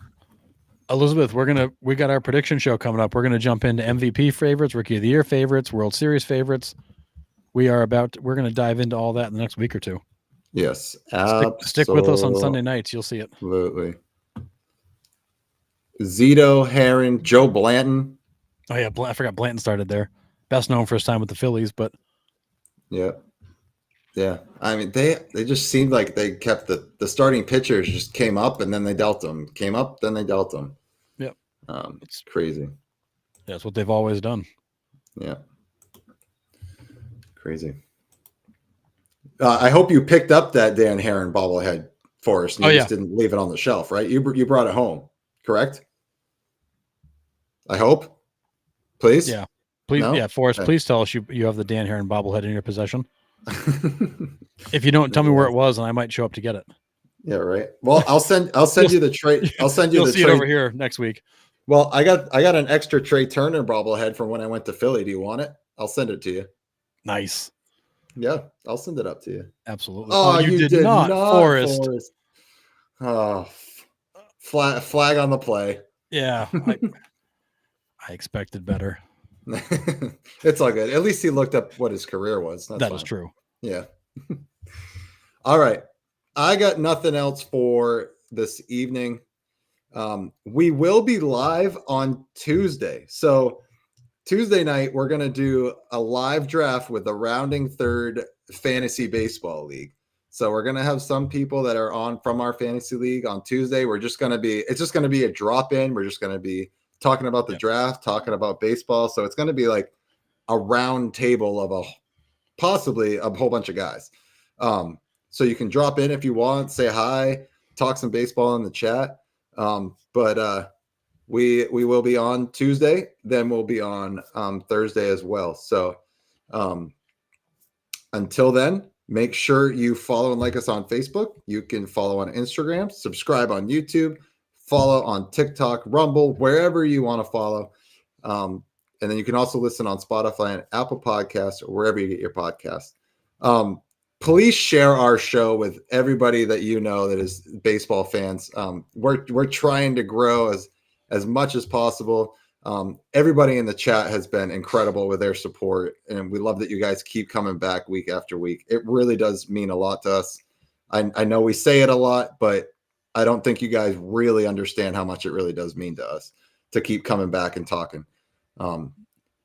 Elizabeth, we got our prediction show coming up. We're going to jump into MVP favorites, Rookie of the Year favorites, World Series favorites. We're going to dive into all that in the next week or two. Yes. Stick with us on Sunday nights. You'll see it. Absolutely. Zito, Herron, Joe Blanton. Oh yeah. I forgot Blanton started there. Best known for his time with the Phillies, but yeah. Yeah. I mean, they just seemed like they kept the starting pitchers just came up and then they dealt them. Came up, then they dealt them. Yep. It's crazy. Yeah, that's what they've always done. Yeah. Crazy. I hope you picked up that Dan Herron bobblehead, Forrest. And you just didn't leave it on the shelf, right? You brought it home, correct? I hope. Please? Yeah. Please, no? Forrest, please tell us you have the Dan Herron bobblehead in your possession. If you don't, tell me where it was, and I might show up to get it. Yeah, right. Well, I'll send you the trade. I'll send you You'll see it over here next week. Well, I got an extra Trey Turner bobblehead from when I went to Philly. Do you want it? I'll send it to you. Nice. Yeah, I'll send it up to you. Absolutely. Oh, you did not, Forrest. Oh, flag on the play. Yeah, I expected better. It's all good. At least he looked up what his career was. That's That fine. is true. Yeah. All right. I got nothing else for this evening. We will be live on Tuesday. So Tuesday night, we're going to do a live draft with the Rounding Third Fantasy Baseball League. So we're going to have some people that are on from our fantasy league on Tuesday. It's just going to be a drop in. We're just going to be talking about the draft, talking about baseball. So it's going to be like a round table of possibly a whole bunch of guys. So you can drop in if you want, say hi, talk some baseball in the chat. But we will be on Tuesday, then we'll be on Thursday as well. So until then, make sure you follow and like us on Facebook. You can follow on Instagram, subscribe on YouTube, follow on TikTok, Rumble, wherever you want to follow. And then you can also listen on Spotify and Apple Podcasts or wherever you get your podcasts. Please share our show with everybody that you know that is baseball fans. We're trying to grow as much as possible. Everybody in the chat has been incredible with their support, and we love that you guys keep coming back week after week. It really does mean a lot to us. I know we say it a lot, but I don't think you guys really understand how much it really does mean to us to keep coming back and talking.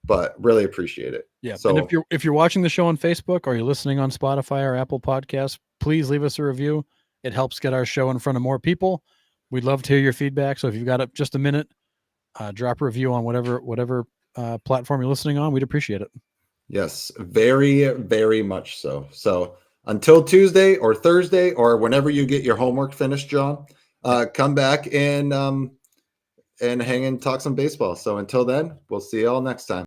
But really appreciate it. Yeah. So and if you're watching the show on Facebook or you're listening on Spotify or Apple Podcasts, please leave us a review. It helps get our show in front of more people. We'd love to hear your feedback. So if you've got just a minute, drop a review on whatever platform you're listening on. We'd appreciate it. Yes, very, very much so. So until Tuesday or Thursday or whenever you get your homework finished, John, come back and hang and talk some baseball. So until then, we'll see you all next time.